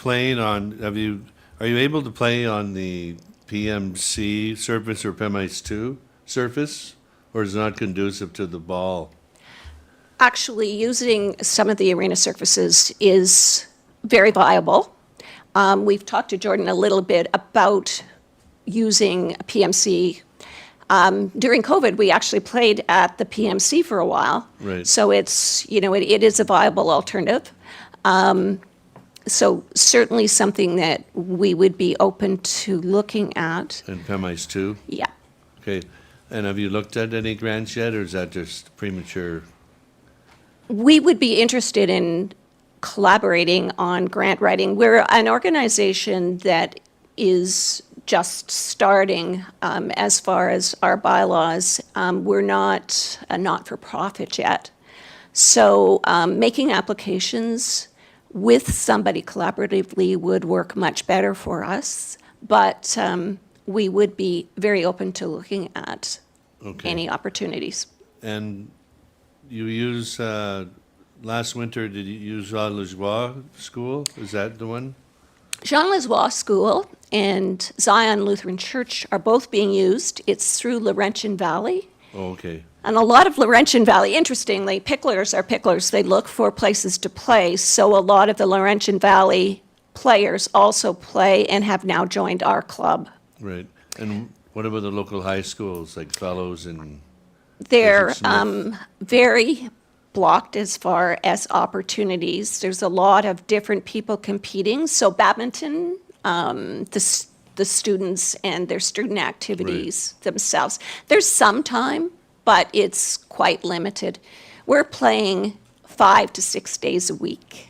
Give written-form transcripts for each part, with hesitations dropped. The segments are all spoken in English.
playing on, are you able to play on the PMC surface or PEMICE 2 surface? Or is it not conducive to the ball? Actually, using some of the arena surfaces is very viable. We've talked to Jordan a little bit about using PMC. During COVID, we actually played at the PMC for a while. Right. So it's, it is a viable alternative. So certainly something that we would be open to looking at. And PEMICE 2? Yeah. Okay. And have you looked at any grants yet, or is that just premature? We would be interested in collaborating on grant writing. We're an organization that is just starting as far as our bylaws. We're not a not-for-profit yet. So making applications with somebody collaboratively would work much better for us. But we would be very open to looking at any opportunities. And you use, last winter, did you use Jean Lajoie School? Is that the one? Jean Lajoie School and Zion Lutheran Church are both being used. It's through Laurentian Valley. Oh, okay. And a lot of Laurentian Valley, interestingly, picklers are picklers. They look for places to play. So a lot of the Laurentian Valley players also play and have now joined our club. Right. And what about the local high schools, like Fellows and? They're very blocked as far as opportunities. There's a lot of different people competing. So badminton, the students and their student activities themselves. There's some time, but it's quite limited. We're playing 5 to 6 days a week.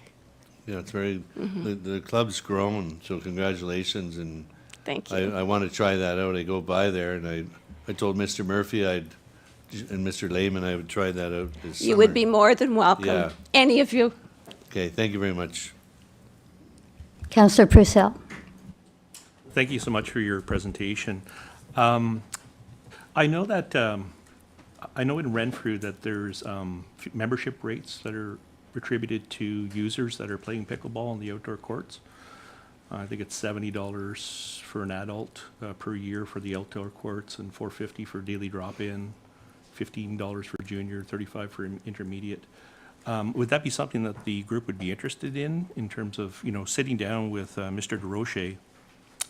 Yeah, it's very, the club's grown, so congratulations. And Thank you. I want to try that out. I go by there, and I told Mr. Murphy and Mr. Lehman I would try that out this summer. You would be more than welcome. Yeah. Any of you. Okay, thank you very much. Councillor Purcell. Thank you so much for your presentation. I know that I know in Renfrew that there's membership rates that are attributed to users that are playing pickleball in the outdoor courts. I think it's $70 for an adult per year for the outdoor courts, and $4.50 for daily drop-in, $15 for junior, $35 for intermediate. Would that be something that the group would be interested in terms of sitting down with Mr. DeRoche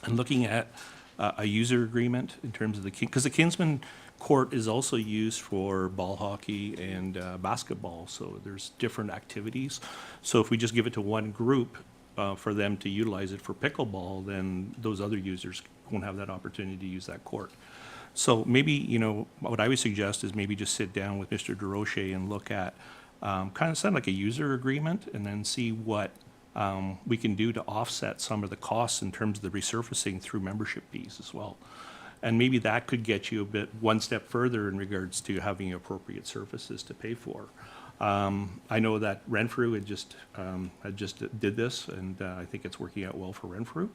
and looking at a user agreement in terms of because the Kinsman court is also used for ball hockey and basketball, so there's different activities. So if we just give it to one group for them to utilize it for pickleball, then those other users won't have that opportunity to use that court. So maybe, what I would suggest is maybe just sit down with Mr. DeRoche and look at kind of sound like a user agreement, and then see what we can do to offset some of the costs in terms of the resurfacing through membership fees as well. And maybe that could get you one step further in regards to having appropriate surfaces to pay for. I know that Renfrew had just did this, and I think it's working out well for Renfrew.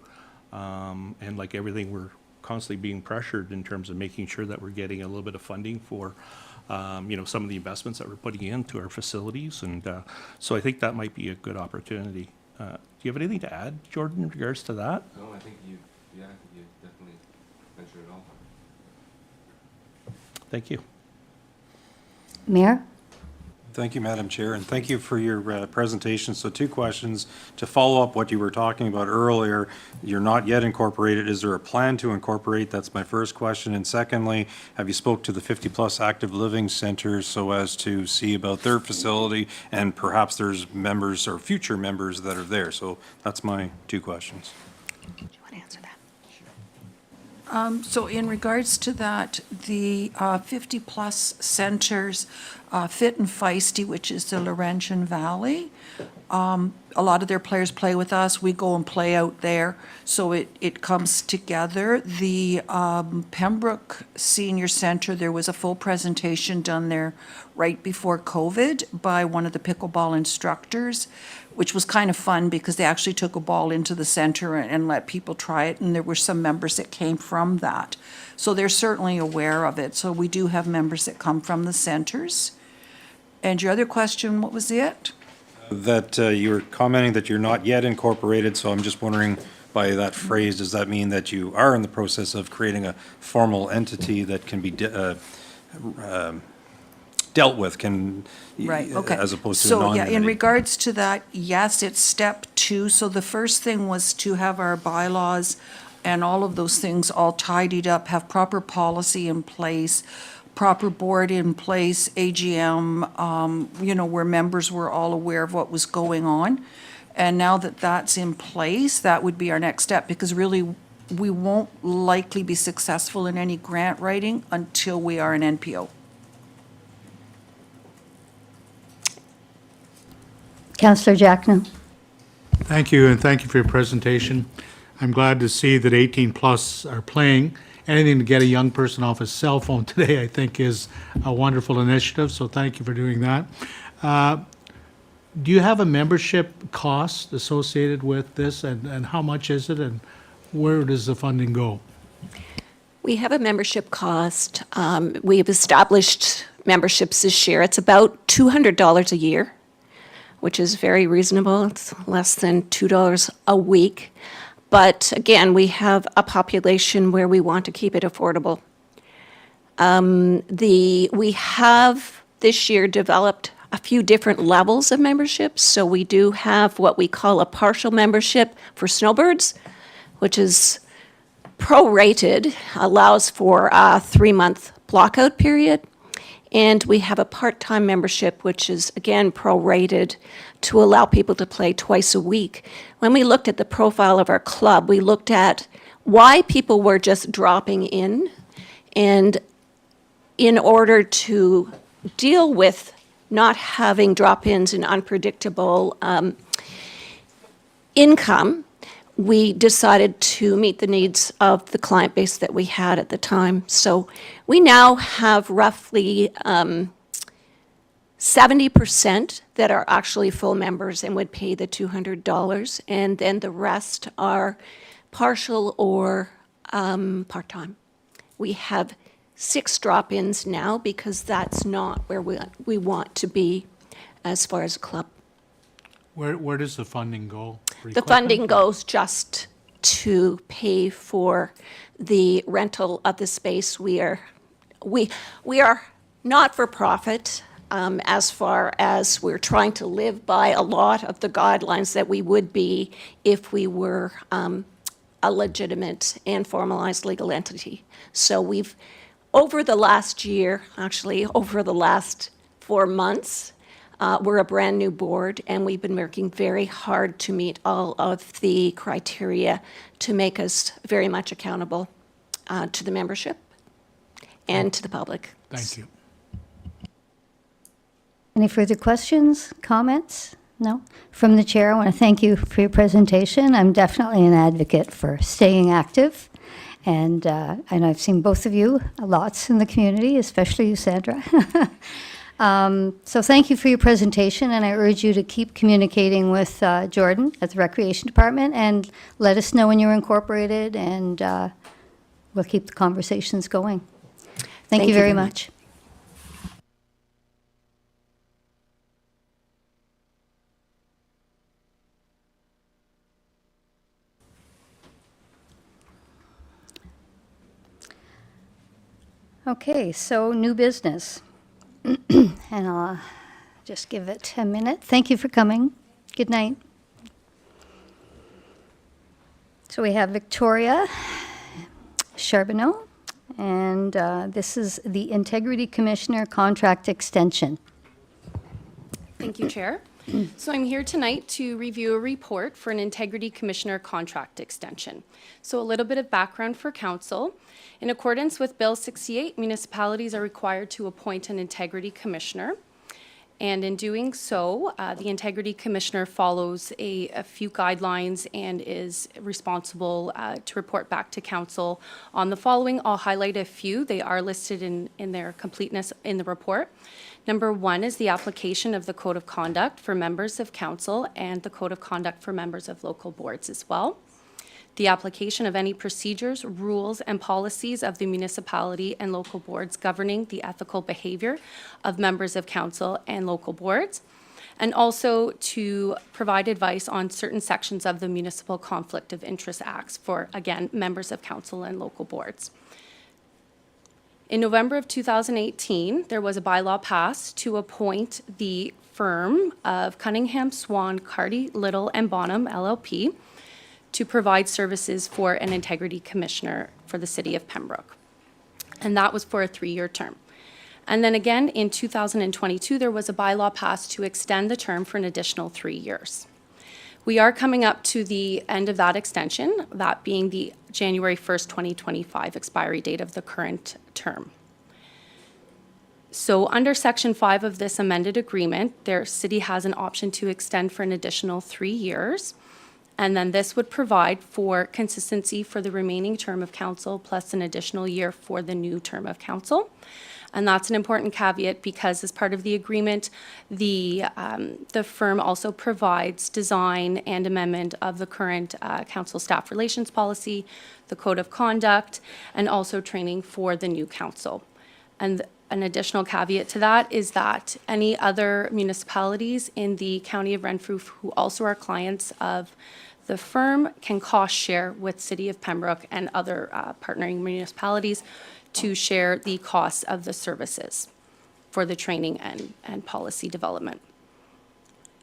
And like everything, we're constantly being pressured in terms of making sure that we're getting a little bit of funding for some of the investments that we're putting into our facilities. And so I think that might be a good opportunity. Do you have anything to add, Jordan, in regards to that? No, I think you definitely mentioned it all. Thank you. Mayor? Thank you, Madam Chair, and thank you for your presentation. So 2 questions. To follow up what you were talking about earlier, you're not yet incorporated. Is there a plan to incorporate? That's my first question. And secondly, have you spoke to the 50-plus active living centers so as to see about their facility, and perhaps there's members or future members that are there? So that's my 2 questions. Do you want to answer that? So in regards to that, the 50-plus centers, Fit and Feisty, which is the Laurentian Valley, a lot of their players play with us. We go and play out there, so it comes together. The Pembroke Senior Center, there was a full presentation done there right before COVID by one of the pickleball instructors, which was kind of fun because they actually took a ball into the center and let people try it, and there were some members that came from that. So they're certainly aware of it. So we do have members that come from the centers. And your other question, what was it? that you were commenting that you're not yet incorporated, so I'm just wondering, by that phrase, does that mean that you are in the process of creating a formal entity that can be dealt with, Right, okay. as opposed to a So, yeah, non-entity? in regards to that, yes, it's step 2. So the first thing was to have our bylaws and all of those things all tidied up, have proper policy in place, proper board in place, AGM, where members were all aware of what was going on. And now that that's in place, that would be our next step, because really, we won't likely be successful in any grant writing until we are an NPO. Councillor Jackno. Thank you, and thank you for your presentation. I'm glad to see that 18-plus are playing. Anything to get a young person off a cell phone today, I think, is a wonderful initiative, so thank you for doing that. Do you have a membership cost associated with this, and how much is it, and where does the funding go? We have a membership cost. We have established memberships this year. It's about $200 a year, which is very reasonable. It's less than $2 a week. But again, we have a population where we want to keep it affordable. We have this year developed a few different levels of memberships. So we do have what we call a partial membership for snowbirds, which is prorated, allows for a 3-month blockout period. And we have a part-time membership, which is, again, prorated to allow people to play twice a week. When we looked at the profile of our club, we looked at why people were just dropping in. And in order to deal with not having drop-ins and unpredictable income, we decided to meet the needs of the client base that we had at the time. So we now have roughly 70% that are actually full members and would pay the $200, and then the rest are partial or part-time. We have 6 drop-ins now because that's not where we want to be as far as a club. Where does the funding go? For The equipment? funding goes just to pay for the rental of the space. We are not for profit, as far as we're trying to live by a lot of the guidelines that we would be if we were a legitimate and formalized legal entity. So we've, over the last year, actually over the last 4 months, we're a brand-new board, and we've been working very hard to meet all of the criteria to make us very much accountable to the membership and to the public. Thank you. Any further questions, comments? No? From the chair, I want to thank you for your presentation. I'm definitely an advocate for staying active. And I've seen both of you lots in the community, especially you, Sandra. So thank you for your presentation, and I urge you to keep communicating with Jordan at the Recreation Department, and let us know when you're incorporated, and we'll keep the conversations going. Thank you very much. Okay, so new business. And I'll just give it a minute. Thank you for coming. Good night. So we have Victoria Charbonneau, and this is the Integrity Commissioner Contract Extension. Thank you, Chair. So I'm here tonight to review a report for an Integrity Commissioner contract extension. So a little bit of background for Council. In accordance with Bill 68, municipalities are required to appoint an Integrity Commissioner. And in doing so, the Integrity Commissioner follows a few guidelines and is responsible to report back to Council on the following. I'll highlight a few. They are listed in their completeness in the report. Number 1 is the application of the Code of Conduct for members of Council and the Code of Conduct for members of local boards as well. The application of any procedures, rules, and policies of the municipality and local boards governing the ethical behavior of members of council and local boards, and also to provide advice on certain sections of the Municipal Conflict of Interest Acts for, again, members of council and local boards. In November of 2018, there was a bylaw passed to appoint the firm of Cunningham, Swan, Carty, Little, and Bonham LLP to provide services for an integrity commissioner for the city of Pembroke. And that was for a 3-year term. And then again, in 2022, there was a bylaw passed to extend the term for an additional 3 years. We are coming up to the end of that extension, that being the January 1st, 2025 expiry date of the current term. So under Section 5 of this amended agreement, their city has an option to extend for an additional 3 years. And then this would provide for consistency for the remaining term of council plus an additional year for the new term of council. And that's an important caveat because as part of the agreement, the firm also provides design and amendment of the current council staff relations policy, the code of conduct, and also training for the new council. And an additional caveat to that is that any other municipalities in the County of Renfrew who also are clients of the firm can cost share with City of Pembroke and other partnering municipalities to share the costs of the services for the training and policy development.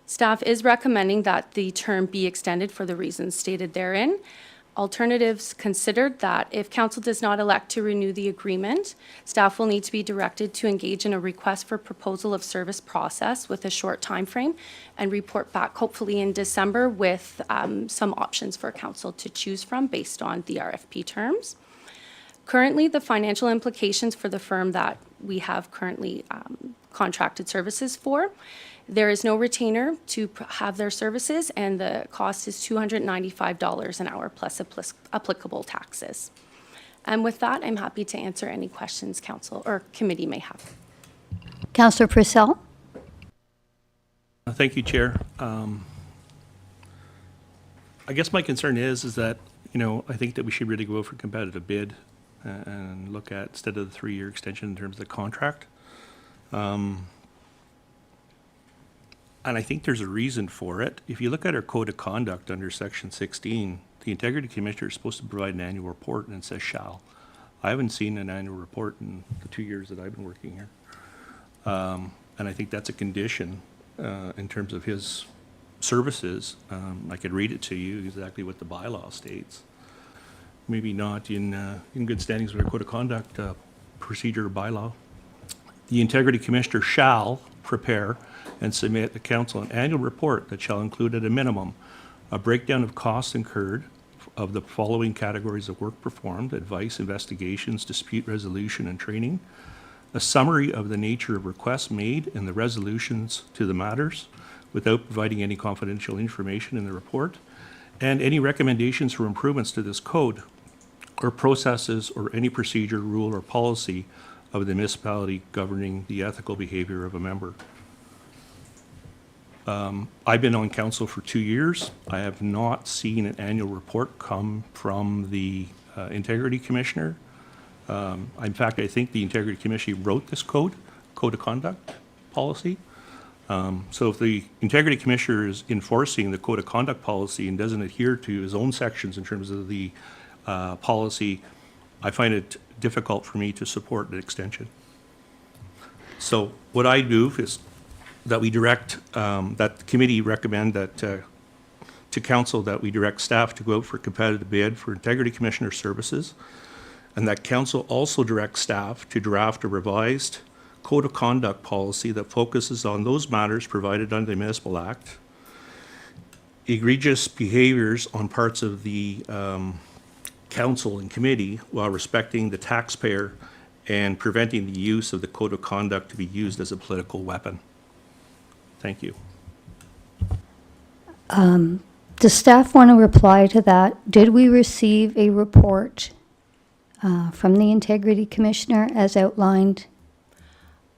Staff is recommending that the term be extended for the reasons stated therein. Alternatives considered that if council does not elect to renew the agreement, staff will need to be directed to engage in a request for proposal of service process with a short time frame and report back hopefully in December with some options for council to choose from based on the RFP terms. Currently, the financial implications for the firm that we have currently contracted services for, there is no retainer to have their services, and the cost is $295 an hour plus applicable taxes. And with that, I'm happy to answer any questions council or committee may have. Councillor Purcell? Thank you, Chair. I guess my concern is that, I think that we should really go for competitive bid and look at, instead of the 3-year extension in terms of the contract. And I think there's a reason for it. If you look at our code of conduct under section 16, the integrity commissioner is supposed to provide an annual report, and it says shall. I haven't seen an annual report in the 2 years that I've been working here. And I think that's a condition in terms of his services. I could read it to you exactly what the bylaw states. Maybe not in good standings with our code of conduct procedure or bylaw. The integrity commissioner shall prepare and submit to council an annual report that shall include at a minimum a breakdown of costs incurred of the following categories of work performed: advice, investigations, dispute resolution, and training, a summary of the nature of requests made and the resolutions to the matters without providing any confidential information in the report, and any recommendations for improvements to this code or processes or any procedure, rule, or policy of the municipality governing the ethical behavior of a member. I've been on council for 2 years. I have not seen an annual report come from the integrity commissioner. In fact, I think the integrity commissioner wrote this code of conduct policy. So if the integrity commissioner is enforcing the code of conduct policy and doesn't adhere to his own sections in terms of the policy, I find it difficult for me to support an extension. So what I do is that we direct, that the committee recommend that to council that we direct staff to go out for competitive bid for integrity commissioner services, and that council also directs staff to draft a revised code of conduct policy that focuses on those matters provided under the Municipal Act, egregious behaviors on parts of the council and committee while respecting the taxpayer and preventing the use of the code of conduct to be used as a political weapon. Thank you. Does staff want to reply to that? Did we receive a report from the Integrity Commissioner as outlined?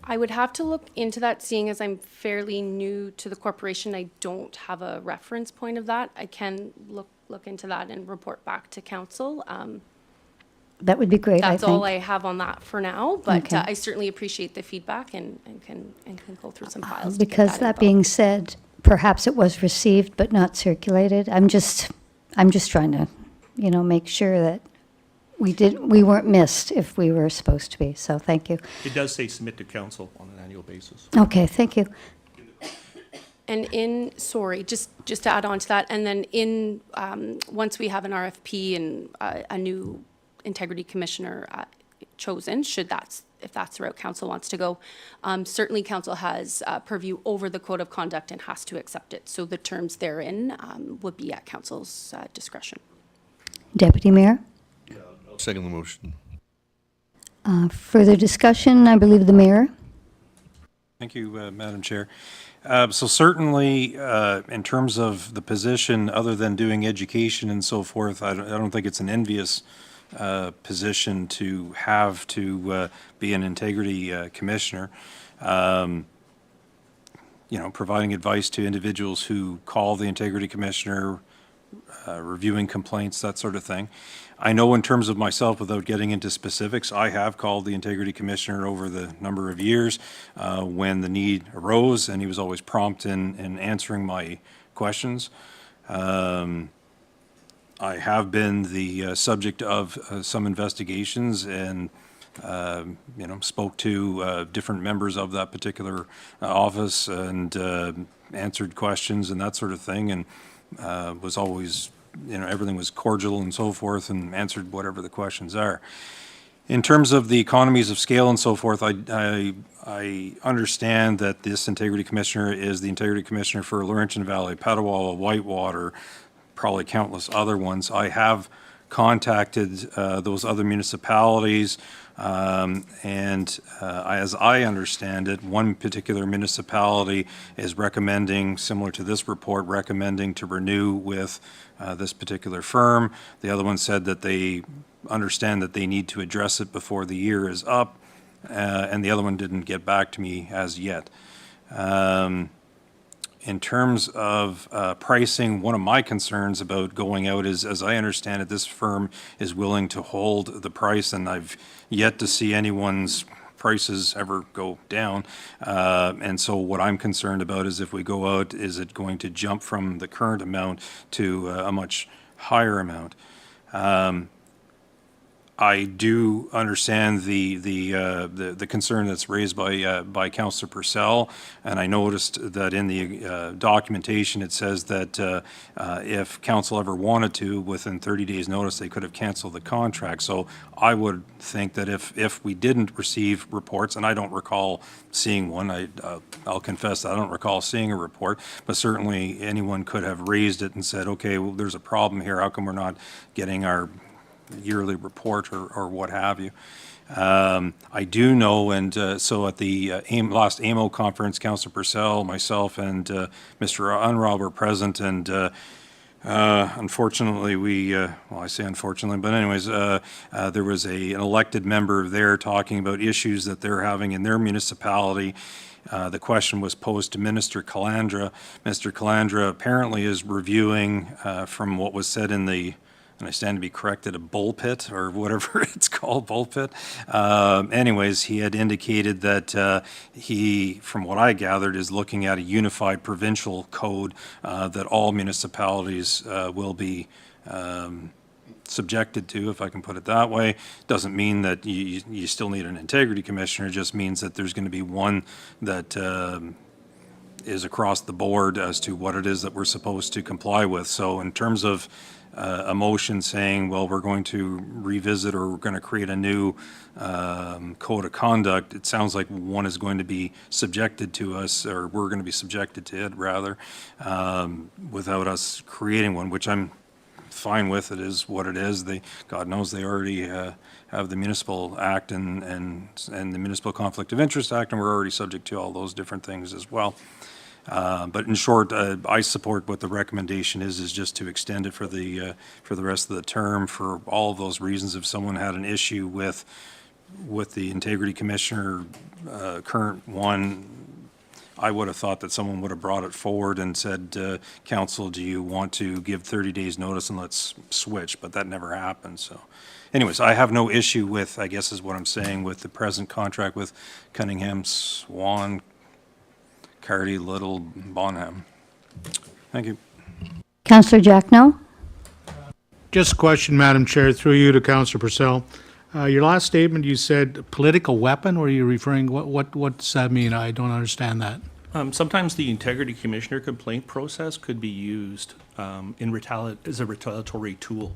I would have to look into that, seeing as I'm fairly new to the corporation. I don't have a reference point of that. I can look into that and report back to council. That would be great, I That's all think. I have on that for now, but Okay. I certainly appreciate the feedback and can go through some files to get Because that info. being said, perhaps it was received but not circulated. I'm just trying to, make sure that we weren't missed if we were supposed to be. So thank you. It does say submit to council on an annual basis. Okay, thank you. And sorry, just to add on to that, and then once we have an RFP and a new integrity commissioner chosen, if that's the route council wants to go, certainly council has purview over the code of conduct and has to accept it. So the terms therein would be at council's discretion. Deputy Mayor, Second the motion. further discussion, I believe the mayor. Thank you, Madam Chair. So certainly, in terms of the position, other than doing education and so forth, I don't think it's an envious position to have to be an integrity commissioner. Providing advice to individuals who call the integrity commissioner, reviewing complaints, that sort of thing. I know in terms of myself, without getting into specifics, I have called the integrity commissioner over the number of years when the need arose, and he was always prompt in answering my questions. I have been the subject of some investigations and, spoke to different members of that particular office and answered questions and that sort of thing, and was always, everything was cordial and so forth, and answered whatever the questions are. In terms of the economies of scale and so forth, I understand that this integrity commissioner is the integrity commissioner for Laurentian Valley, Petawawa, Whitewater, probably countless other ones. I have contacted those other municipalities, and as I understand it, one particular municipality is recommending, similar to this report, recommending to renew with this particular firm. The other one said that they understand that they need to address it before the year is up, and the other one didn't get back to me as yet. In terms of pricing, one of my concerns about going out is, as I understand it, this firm is willing to hold the price, and I've yet to see anyone's prices ever go down. And so what I'm concerned about is if we go out, is it going to jump from the current amount to a much higher amount? I do understand the concern that's raised by Councillor Purcell, and I noticed that in the documentation it says that if council ever wanted to, within 30 days' notice, they could have canceled the contract. So I would think that if we didn't receive reports, and I don't recall seeing one, I'll confess that I don't recall seeing a report, but certainly anyone could have raised it and said, okay, well, there's a problem here. How come we're not getting our yearly report or what have you? I do know, and so at the last AMO conference, Councillor Purcell, myself, and Mr. Unruh were present, and unfortunately, well, I say unfortunately, but anyways, there was an elected member there talking about issues that they're having in their municipality. The question was posed to Minister Calandra. Mr. Calandra apparently is reviewing, from what was said in the, and I stand to be corrected, a bullpit or whatever it's called, bullpit. Anyways, he had indicated that he, from what I gathered, is looking at a unified provincial code that all municipalities will be subjected to, if I can put it that way. Doesn't mean that you still need an integrity commissioner, it just means that there's going to be one that is across the board as to what it is that we're supposed to comply with. So in terms of a motion saying, well, we're going to revisit or we're going to create a new code of conduct, it sounds like one is going to be subjected to us, or we're going to be subjected to it, rather, without us creating one, which I'm fine with. It is what it is. God knows they already have the Municipal Act and the Municipal Conflict of Interest Act, and we're already subject to all those different things as well. But in short, I support what the recommendation is just to extend it for the rest of the term for all of those reasons. If someone had an issue with the Integrity Commissioner, current one, I would have thought that someone would have brought it forward and said, council, do you want to give 30 days notice and let's switch? But that never happened, so. Anyways, I have no issue with, I guess is what I'm saying, with the present contract with Cunningham, Swan, Cardy, Little, Bonham. Thank you. Councillor Jackno? Just a question, Madam Chair, through you to Councillor Purcell. Your last statement, you said political weapon. Were you referring, what does that mean? I don't understand that. Sometimes the integrity commissioner complaint process could be used as a retaliatory tool.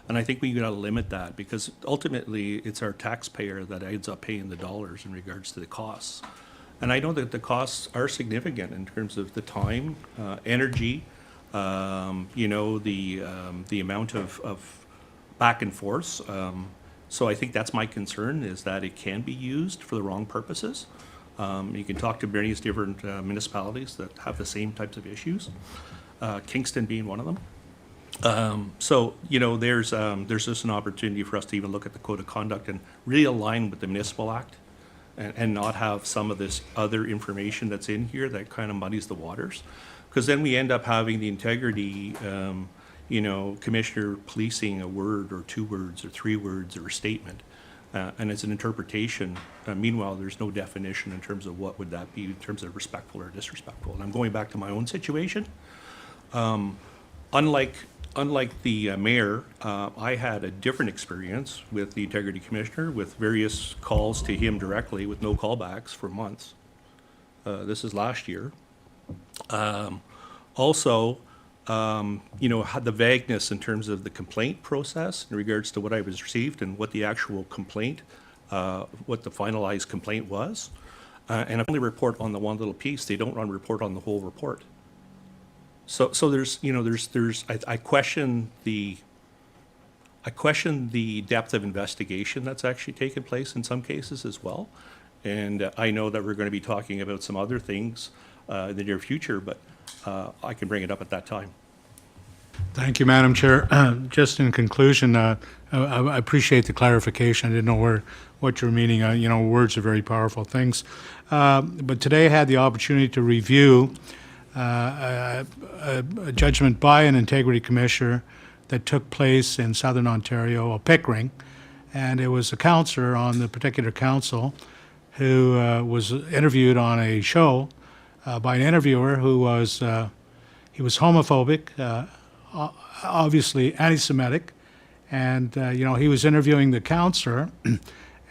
And I think we gotta limit that, because ultimately, it's our taxpayer that ends up paying the dollars in regards to the costs. And I know that the costs are significant in terms of the time, energy, the amount of back and forth. So I think that's my concern, is that it can be used for the wrong purposes. You can talk to various different municipalities that have the same types of issues, Kingston being one of them. There's just an opportunity for us to even look at the code of conduct and realign with the municipal act, and not have some of this other information that's in here that kind of muddies the waters. Because then we end up having the integrity, commissioner policing a word or 2 words or 3 words or a statement. And it's an interpretation. Meanwhile, there's no definition in terms of what would that be in terms of respectful or disrespectful. And I'm going back to my own situation. Unlike the mayor, I had a different experience with the integrity commissioner, with various calls to him directly with no callbacks for months. This is last year. Also, had the vagueness in terms of the complaint process in regards to what I was received and what the actual complaint, what the finalized complaint was. And I only report on the one little piece. They don't report on the whole report. So I question the depth of investigation that's actually taken place in some cases as well. And I know that we're going to be talking about some other things in the near future, but I can bring it up at that time. Thank you, Madam Chair. Just in conclusion, I appreciate the clarification. I didn't know what you were meaning. Words are very powerful things. But today I had the opportunity to review a judgment by an integrity commissioner that took place in Southern Ontario, Pickering, and it was a councillor on the particular council who was interviewed on a show by an interviewer who was homophobic, obviously anti-Semitic, and he was interviewing the councillor,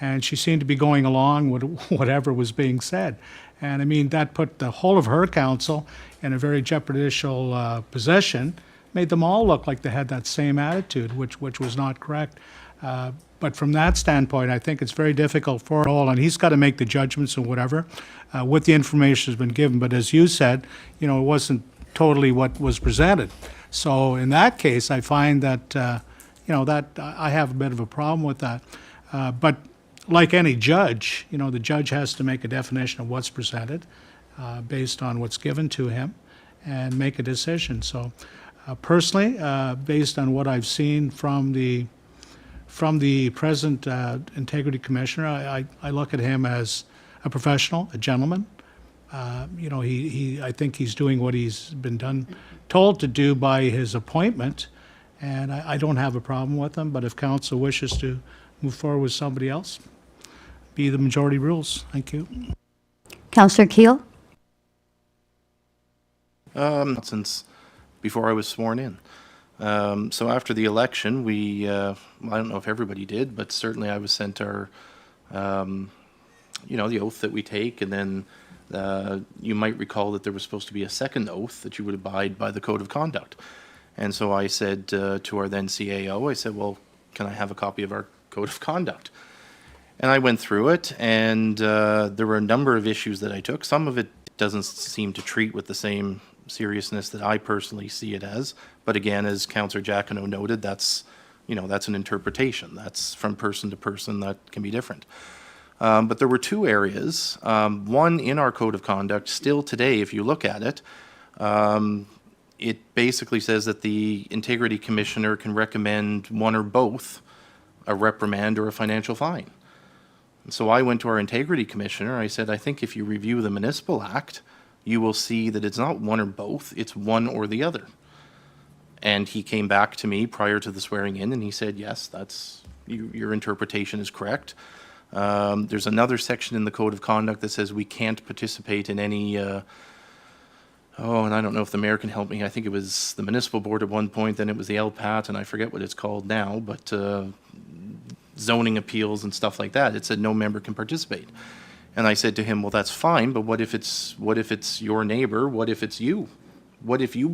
and she seemed to be going along with whatever was being said. And I mean, that put the whole of her council in a very jeopardizable position, made them all look like they had that same attitude, which was not correct. But from that standpoint, I think it's very difficult for all, and he's got to make the judgments and whatever, what the information has been given. But as you said, it wasn't totally what was presented. So in that case, I find that, that I have a bit of a problem with that. But like any judge, the judge has to make a definition of what's presented based on what's given to him and make a decision. So personally, based on what I've seen from the present integrity commissioner, I look at him as a professional, a gentleman. I think he's doing what he's been told to do by his appointment, and I don't have a problem with him. But if council wishes to move forward with somebody else, be the majority rules. Thank you. Councillor Keel? Since before I was sworn in. So after the election, I don't know if everybody did, but certainly I was sent our, the oath that we take, and then you might recall that there was supposed to be a second oath that you would abide by the code of conduct. And so I said to our then CAO, I said, well, can I have a copy of our code of conduct? And I went through it, and there were a number of issues that I took. Some of it doesn't seem to treat with the same seriousness that I personally see it as. But again, as Councillor Jackano noted, that's an interpretation. That's from person to person, that can be different. But there were 2 areas. One in our code of conduct, still today, if you look at it, it basically says that the integrity commissioner can recommend one or both a reprimand or a financial fine. And so I went to our integrity commissioner. I said, I think if you review the municipal act, you will see that it's not one or both, it's one or the other. And he came back to me prior to the swearing in, and he said, yes, your interpretation is correct. There's another section in the Code of Conduct that says we can't participate in any, and I don't know if the mayor can help me. I think it was the municipal board at one point, then it was the LPAT, and I forget what it's called now, but zoning appeals and stuff like that. It said no member can participate. And I said to him, well, that's fine, but what if it's your neighbor? What if it's you? What if you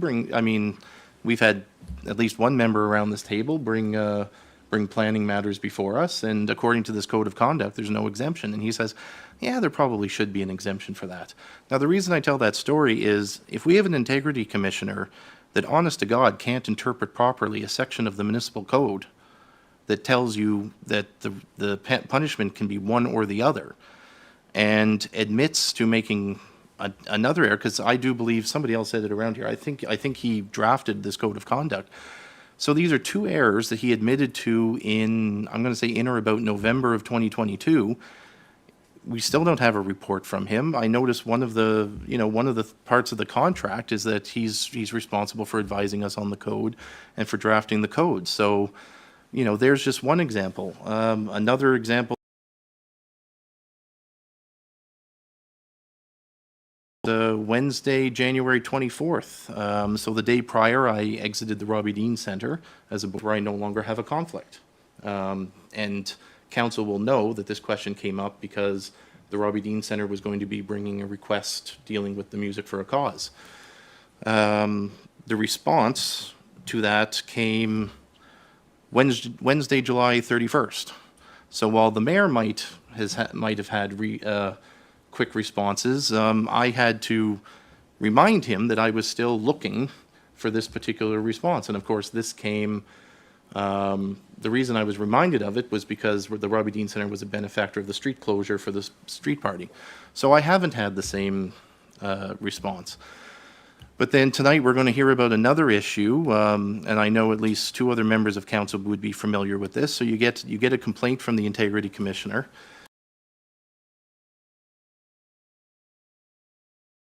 we've had at least one member around this table bring planning matters before us, and according to this code of conduct, there's no exemption. And he says, yeah, there probably should be an exemption for that. Now, the reason I tell that story is if we have an integrity commissioner that, honest to God, can't interpret properly a section of the municipal code that tells you that the punishment can be one or the other, and admits to making another error, because I do believe somebody else said it around here. I think he drafted this code of conduct. So these are two errors that he admitted to in, I'm going to say in or about November of 2022. We still don't have a report from him. I noticed one of the parts of the contract is that he's responsible for advising us on the code and for drafting the code. So, there's just one example. Another example. Wednesday, January 24th. So the day prior, I exited the Robbie Dean Centre where I no longer have a conflict. And council will know that this question came up because the Robbie Dean Centre was going to be bringing a request dealing with the Music for a Cause. The response to that came Wednesday, July 31st. So while the mayor might have had quick responses, I had to remind him that I was still looking for this particular response. And of course, this came, the reason I was reminded of it was because the Robbie Dean Centre was a benefactor of the street closure for the street party. So I haven't had the same response. But then tonight we're going to hear about another issue, and I know at least two other members of council would be familiar with this. So you get a complaint from the Integrity Commissioner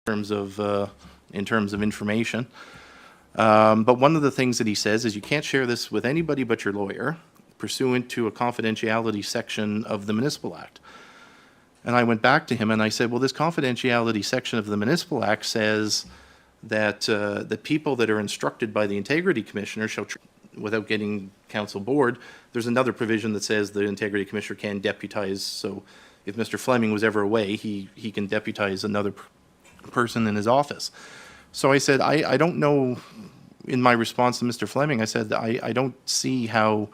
in terms of information. But one of the things that he says is you can't share this with anybody but your lawyer, pursuant to a confidentiality section of the Municipal Act. And I went back to him and I said, well, this confidentiality section of the Municipal Act says that the people that are instructed by the Integrity Commissioner shall, without getting council board, there's another provision that says the Integrity Commissioner can deputize. So if Mr. Fleming was ever away, he can deputize another person in his office. So I said, I don't know, in my response to Mr. Fleming, I said, I don't see how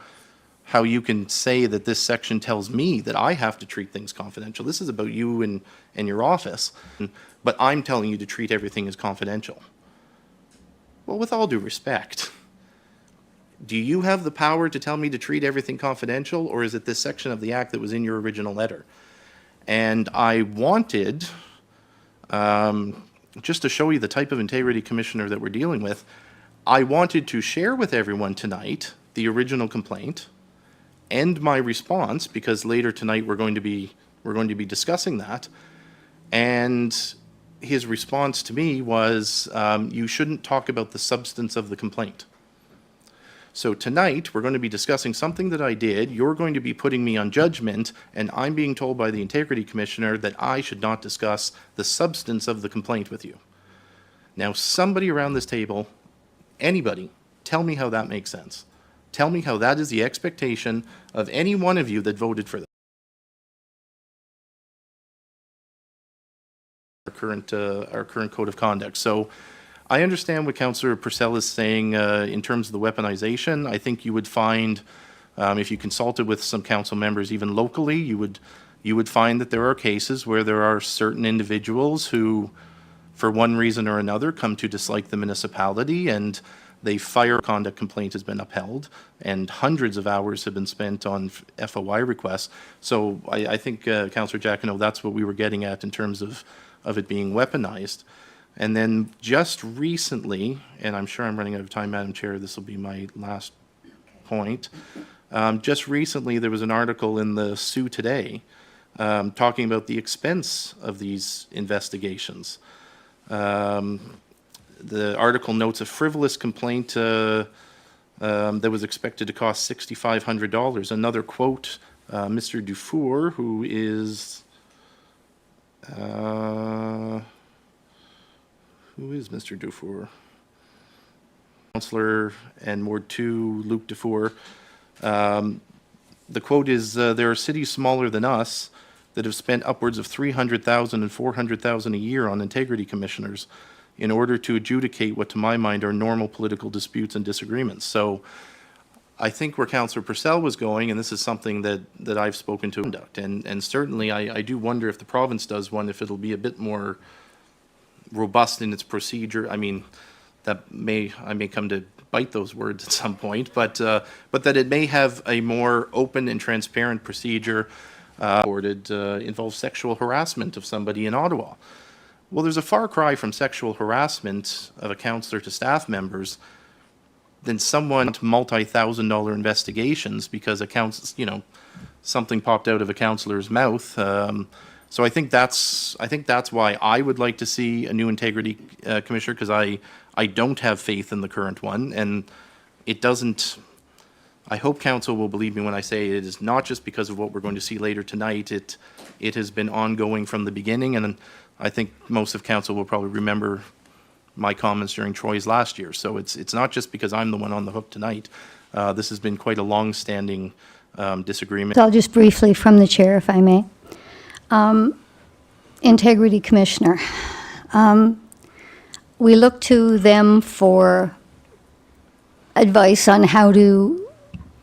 you can say that this section tells me that I have to treat things confidential. This is about you and your office, but I'm telling you to treat everything as confidential. Well, with all due respect, do you have the power to tell me to treat everything confidential, or is it this section of the act that was in your original letter? And I wanted, just to show you the type of integrity commissioner that we're dealing with, I wanted to share with everyone tonight the original complaint and my response, because later tonight we're going to be discussing that. And his response to me was, you shouldn't talk about the substance of the complaint. So tonight, we're going to be discussing something that I did. You're going to be putting me on judgment, and I'm being told by the Integrity Commissioner that I should not discuss the substance of the complaint with you. Now, somebody around this table, anybody, tell me how that makes sense. Tell me how that is the expectation of any one of you that voted for this. Our current code of conduct. So I understand what Councillor Purcell is saying in terms of the weaponization. I think you would find, if you consulted with some council members, even locally, you would find that there are cases where there are certain individuals who, for one reason or another, come to dislike the municipality, and the fire conduct complaint has been upheld, and hundreds of hours have been spent on FOI requests. So I think, Councillor Jacquinot, that's what we were getting at in terms of it being weaponized. And then just recently, and I'm sure I'm running out of time, Madam Chair, this will be my last point. Just recently, there was an article in the Sioux Today talking about the expense of these investigations. The article notes a frivolous complaint that was expected to cost $6,500. Another quote, Mr. Dufour, who is Mr. Dufour? Councillor and Ward 2, Luc Dufour. The quote is, there are cities smaller than us that have spent upwards of $300,000 and $400,000 a year on integrity commissioners in order to adjudicate what, to my mind, are normal political disputes and disagreements. So I think where Councillor Purcell was going, and this is something that I've spoken to, and certainly I do wonder if the province does one, if it'll be a bit more robust in its procedure. I mean, I may come to bite those words at some point, but that it may have a more open and transparent procedure. Involves sexual harassment of somebody in Ottawa. Well, there's a far cry from sexual harassment of a councillor to staff members than someone to multi-$1,000 investigations because something popped out of a councillor's mouth. So I think that's why I would like to see a new integrity commissioner, because I don't have faith in the current one, and it doesn't. I hope council will believe me when I say it is not just because of what we're going to see later tonight. It has been ongoing from the beginning, and I think most of council will probably remember my comments during Troy's last year. So it's not just because I'm the one on the hook tonight. This has been quite a long-standing disagreement. So I'll just briefly, from the chair, if I may. Integrity Commissioner. We look to them for advice on how to,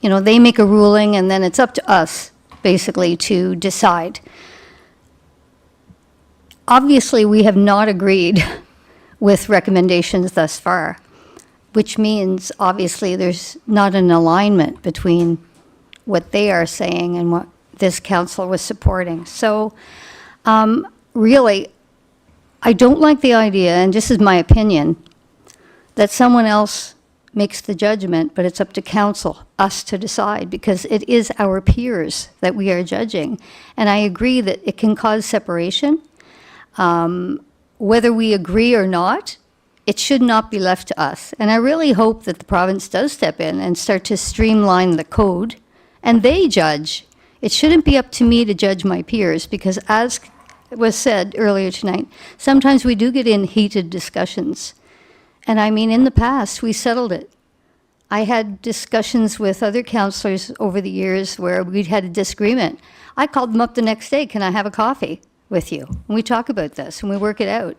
they make a ruling and then it's up to us, basically, to decide. Obviously, we have not agreed with recommendations thus far, which means, obviously, there's not an alignment between what they are saying and what this council was supporting. So, really, I don't like the idea, and this is my opinion, that someone else makes the judgment, but it's up to council, us to decide, because it is our peers that we are judging. And I agree that it can cause separation. Whether we agree or not, it should not be left to us. And I really hope that the province does step in and start to streamline the code, and they judge. It shouldn't be up to me to judge my peers, because as was said earlier tonight, sometimes we do get in heated discussions. And I mean, in the past, we settled it. I had discussions with other councillors over the years where we'd had a disagreement. I called them up the next day, can I have a coffee with you? And we talk about this and we work it out.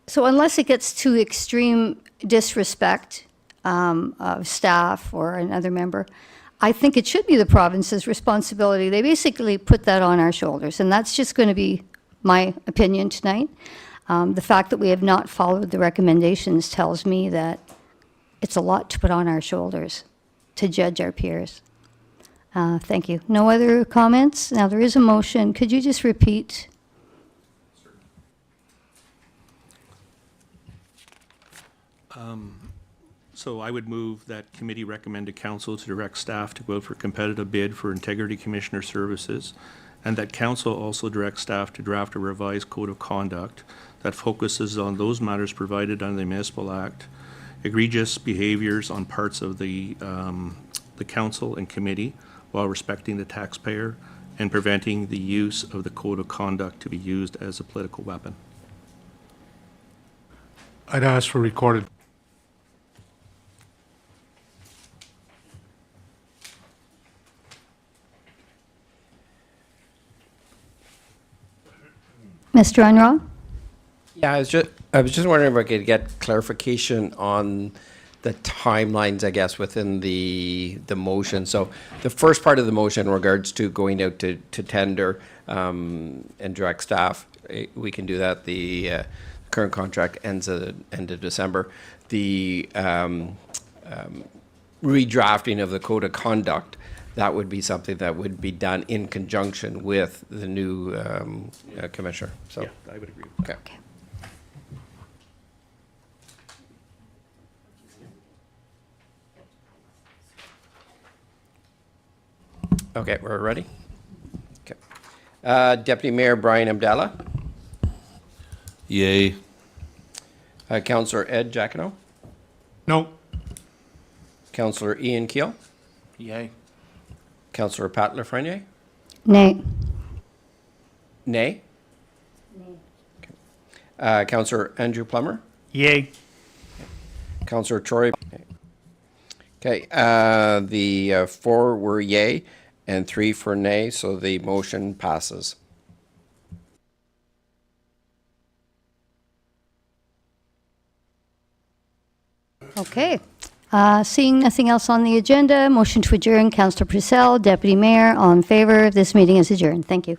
So unless it gets to extreme disrespect of staff or another member, I think it should be the province's responsibility. They basically put that on our shoulders, and that's just going to be my opinion tonight. The fact that we have not followed the recommendations tells me that it's a lot to put on our shoulders to judge our peers. Thank you. No other comments? Now, there is a motion. Could you just repeat? So I would move that committee recommend to council to direct staff to go out for competitive bid for integrity commissioner services, and that council also direct staff to draft a revised code of conduct that focuses on those matters provided under the Municipal Act, egregious behaviors on parts of the council and committee while respecting the taxpayer and preventing the use of the code of conduct to be used as a political weapon. I'd ask for recorded. Mr. Unruh? Yeah, I was just wondering if I could get clarification on the timelines, I guess, within the motion. So the first part of the motion in regards to going out to tender and direct staff, we can do that. The current contract ends at the end of December. The redrafting of the code of conduct, that would be something that would be done in conjunction with the new commissioner. So, Yeah, I would agree. okay. Okay, we're ready? Okay. Deputy Mayor Brian Abdallah. Yay. Councillor Ed Giacono, No. Councillor Ian Keel, Yay. Councillor Pat Lafreniere, Nay. nay. Councillor Andrew Plummer, Yay. Councillor Troy. Okay, the 4 were yay and 3 for nay, so the motion passes. Okay. Seeing nothing else on the agenda, motion to adjourn. Councillor Purcell, Deputy Mayor, all in favor. This meeting is adjourned. Thank you.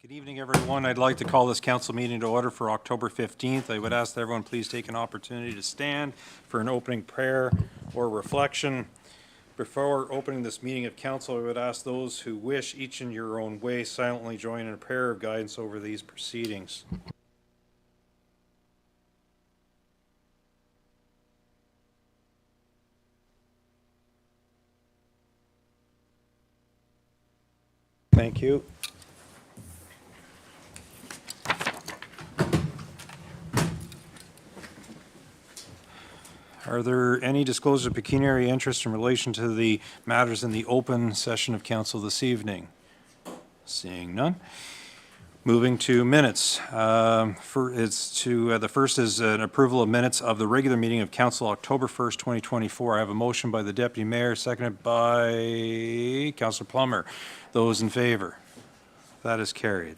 Good evening, everyone. I'd like to call this council meeting to order for October 15th. I would ask that everyone please take an opportunity to stand for an opening prayer or reflection. Before opening this meeting of council, I would ask those who wish, each in your own way, silently join in a prayer of guidance over these proceedings. Thank you. Are there any disclosures of pecuniary interest in relation to the matters in the open session of council this evening? Seeing none. Moving to minutes. The first is an approval of minutes of the regular meeting of council October 1st, 2024. I have a motion by the Deputy Mayor, seconded by Councillor Plummer. Those in favor? That is carried.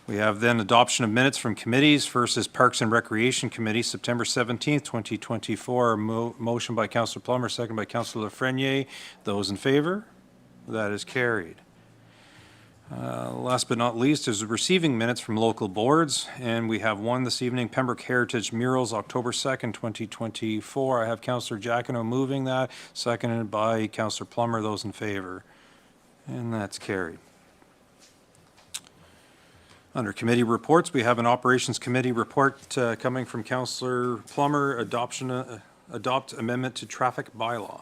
We have then adoption of minutes from committees. First is Parks and Recreation Committee, September 17th, 2024. Motion by Councillor Plummer, second by Councillor Lafreniere. Those in favor? That is carried. Last but not least is receiving minutes from local boards, and we have one this evening, Pembroke Heritage Murals, October 2nd, 2024. I have Councillor Giacono moving that, seconded by Councillor Plummer. Those in favor? And that's carried. Under committee reports, we have an Operations Committee report coming from Councillor Plummer, adopt amendment to traffic bylaw.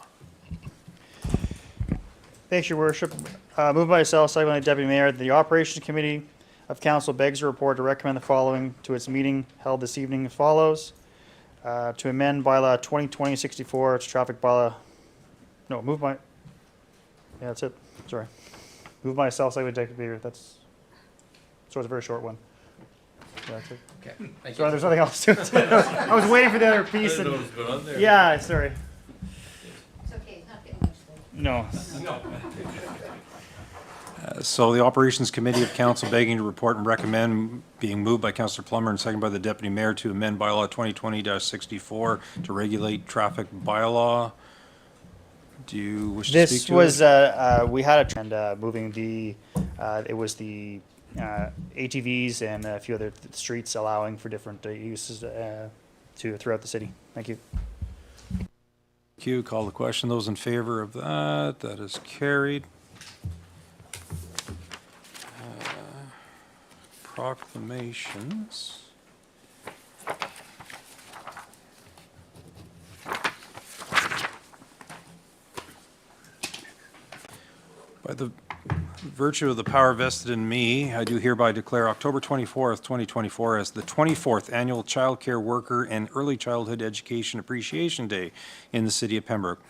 Thanks, Your Worship. Moved by myself, second by the Deputy Mayor. The Operations Committee of Council begs the report to recommend the following to its meeting held this evening as follows. To amend bylaw 2020-64, it's traffic bylaw. No, move by. Yeah, that's it. Sorry. Moved by myself, second by the Deputy Mayor. So it's a very short one. Okay, thank Sorry, there's nothing else to it. I was waiting for the other piece. And, yeah, sorry. It's okay, not getting much No. So the Operations Committee of Council begging to report and recommend, being moved by Councillor Plummer and seconded by the Deputy Mayor, to amend bylaw 2020-64 to regulate traffic bylaw. Do you wish to speak This to was, it? we had a trend moving the, it was the ATVs and a few other streets allowing for different uses throughout the city. Thank you. Thank you. Call the question. Those in favor of that, that is carried. Proclamations. By the virtue of the power vested in me, I do hereby declare October 24th, 2024 as the 24th Annual Child Care Worker and Early Childhood Education Appreciation Day in the City of Pembroke.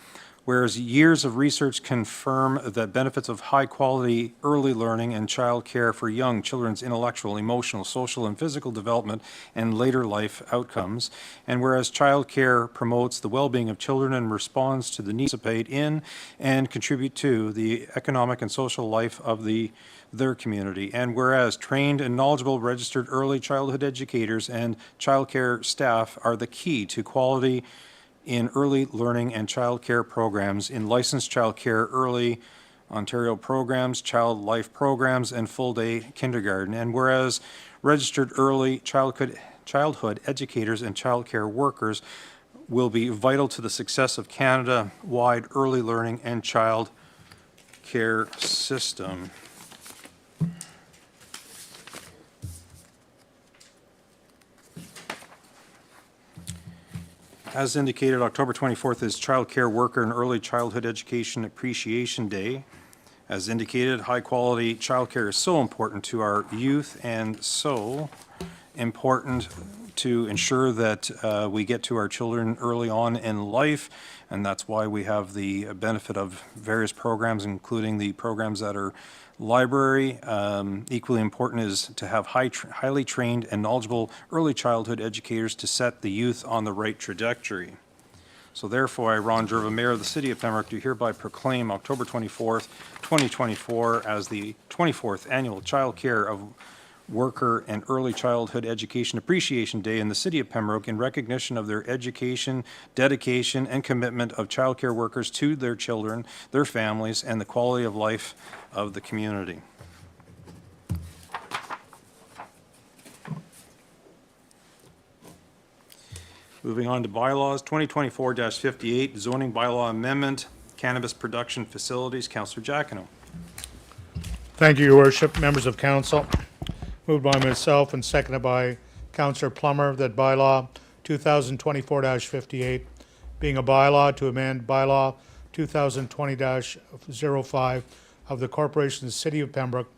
Whereas years of research confirm the benefits of high-quality early learning and child care for young children's intellectual, emotional, social, and physical development and later life outcomes, and whereas child care promotes the well-being of children and responds to the needs to participate in and contribute to the economic and social life of their community, and whereas trained and knowledgeable registered early childhood educators and child care staff are the key to quality in early learning and child care programs in licensed child care early Ontario programs, child life programs, and full-day kindergarten. And whereas registered early childhood educators and child care workers will be vital to the success of Canada-wide early learning and child care system. As indicated, October 24th is Child Care Worker and Early Childhood Education Appreciation Day. As indicated, high-quality childcare is so important to our youth and so important to ensure that we get to our children early on in life, and that's why we have the benefit of various programs, including the programs that are library. Equally important is to have highly trained and knowledgeable early childhood educators to set the youth on the right trajectory. So therefore, I, Ron Jerva, Mayor of the City of Pembroke, do hereby proclaim October 24th, 2024 as the 24th Annual Child Care Worker and Early Childhood Education Appreciation Day in the City of Pembroke in recognition of their education, dedication, and commitment of child care workers to their children, their families, and the quality of life of the community. Moving on to bylaws, 2024-58, zoning bylaw amendment, cannabis production facilities. Councillor Giacono. Thank you, Your Worship, members of council. Moved by myself and seconded by Councillor Plummer that bylaw 2024-58, being a bylaw to amend bylaw 2020-05 of the Corporation of the City of Pembroke,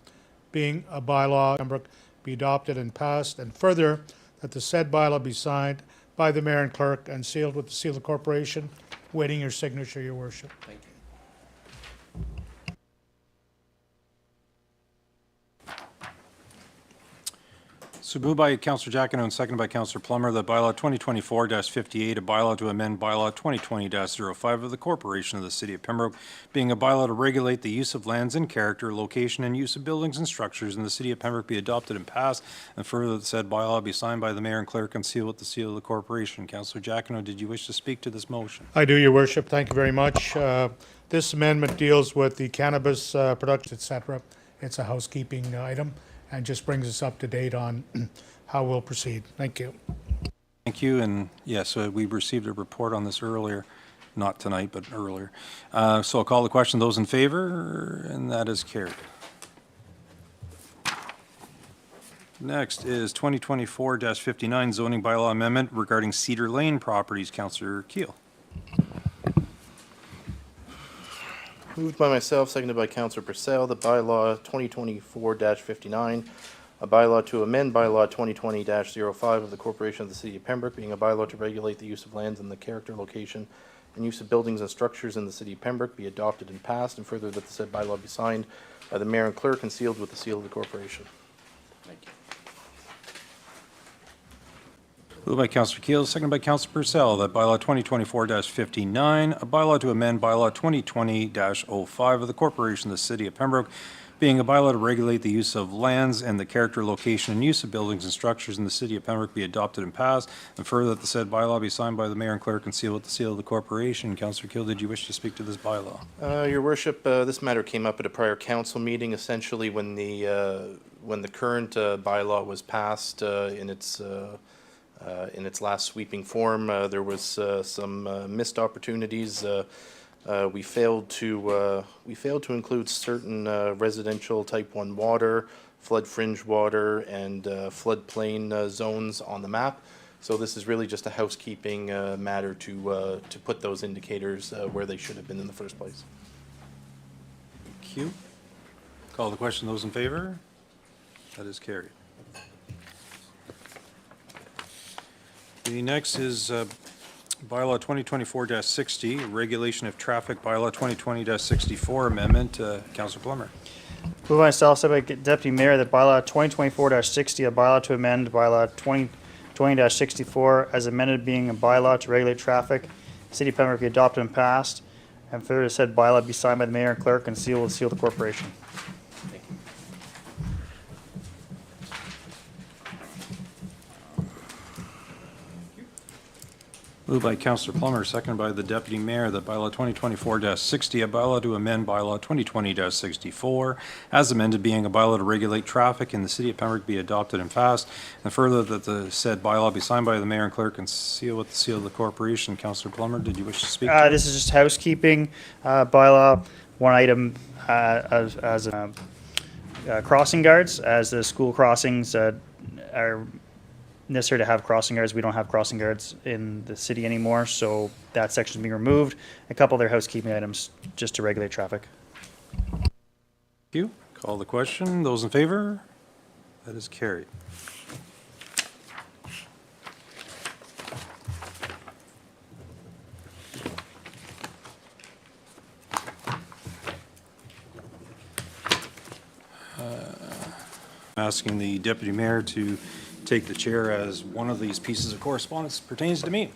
being a bylaw of Pembroke, be adopted and passed, and further that the said bylaw be signed by the mayor and clerk and sealed with the seal of the corporation. Waiting your signature, Your Worship. Thank you. So moved by Councillor Giacono and seconded by Councillor Plummer that bylaw 2024-58, a bylaw to amend bylaw 2020-05 of the Corporation of the City of Pembroke, being a bylaw to regulate the use of lands and character, location, and use of buildings and structures in the City of Pembroke, be adopted and passed, and further that said bylaw be signed by the mayor and clerk and sealed with the seal of the corporation. Councillor Giacono, did you wish to speak to this motion? I do, Your Worship. Thank you very much. This amendment deals with the cannabis production, et cetera. It's a housekeeping item and just brings us up to date on how we'll proceed. Thank you. Thank you, and yes, we received a report on this earlier, not tonight, but earlier. So I'll call the question. Those in favor, and that is carried. Next is 2024-59 zoning bylaw amendment regarding Cedar Lane properties. Councillor Keel. Moved by myself, seconded by Councillor Purcell, the bylaw 2024-59, a bylaw to amend bylaw 2020-05 of the Corporation of the City of Pembroke, being a bylaw to regulate the use of lands and the character, location, and use of buildings and structures in the City of Pembroke, be adopted and passed, and further that the said bylaw be signed by the mayor and clerk and sealed with the seal of the corporation. Thank you. Moved by Councillor Keel, seconded by Councillor Purcell, that bylaw 2024-59, a bylaw to amend bylaw 2020-05 of the Corporation of the City of Pembroke, being a bylaw to regulate the use of lands and the character, location, and use of buildings and structures in the City of Pembroke be adopted and passed, and further that the said bylaw be signed by the mayor and clerk and sealed with the seal of the corporation. Councillor Keel, did you wish to speak to this bylaw? Your worship, this matter came up at a prior council meeting, essentially when the current bylaw was passed in its last sweeping form. There was some missed opportunities. We failed to include certain residential type 1 water, flood fringe water, and floodplain zones on the map. So this is really just a housekeeping matter to put those indicators where they should have been in the first place. Thank you. Call the question. Those in favor? That is carried. The next is bylaw 2024-60, regulation of traffic, bylaw 2020-64 amendment. Councillor Plummer. Moved by myself, seconded by Deputy Mayor, that bylaw 2024-60, a bylaw to amend bylaw 2020-64 as amended, being a bylaw to regulate traffic, City of Pembroke be adopted and passed, and further said bylaw be signed by the mayor and clerk and sealed with the seal of the corporation. Moved by Councillor Plummer, seconded by the Deputy Mayor, that bylaw 2024-60, a bylaw to amend bylaw 2020-64, as amended, being a bylaw to regulate traffic in the City of Pembroke be adopted and passed, and further that the said bylaw be signed by the mayor and clerk and sealed with the seal of the corporation. Councillor Plummer, did you wish to speak? This is just housekeeping bylaw. One item as crossing guards, as the school crossings are necessary to have crossing guards. We don't have crossing guards in the city anymore, so that section is being removed. A couple other housekeeping items just to regulate traffic. Thank you. Call the question. Those in favor? That is carried. I'm asking the Deputy Mayor to take the chair as one of these pieces of correspondence pertains to me.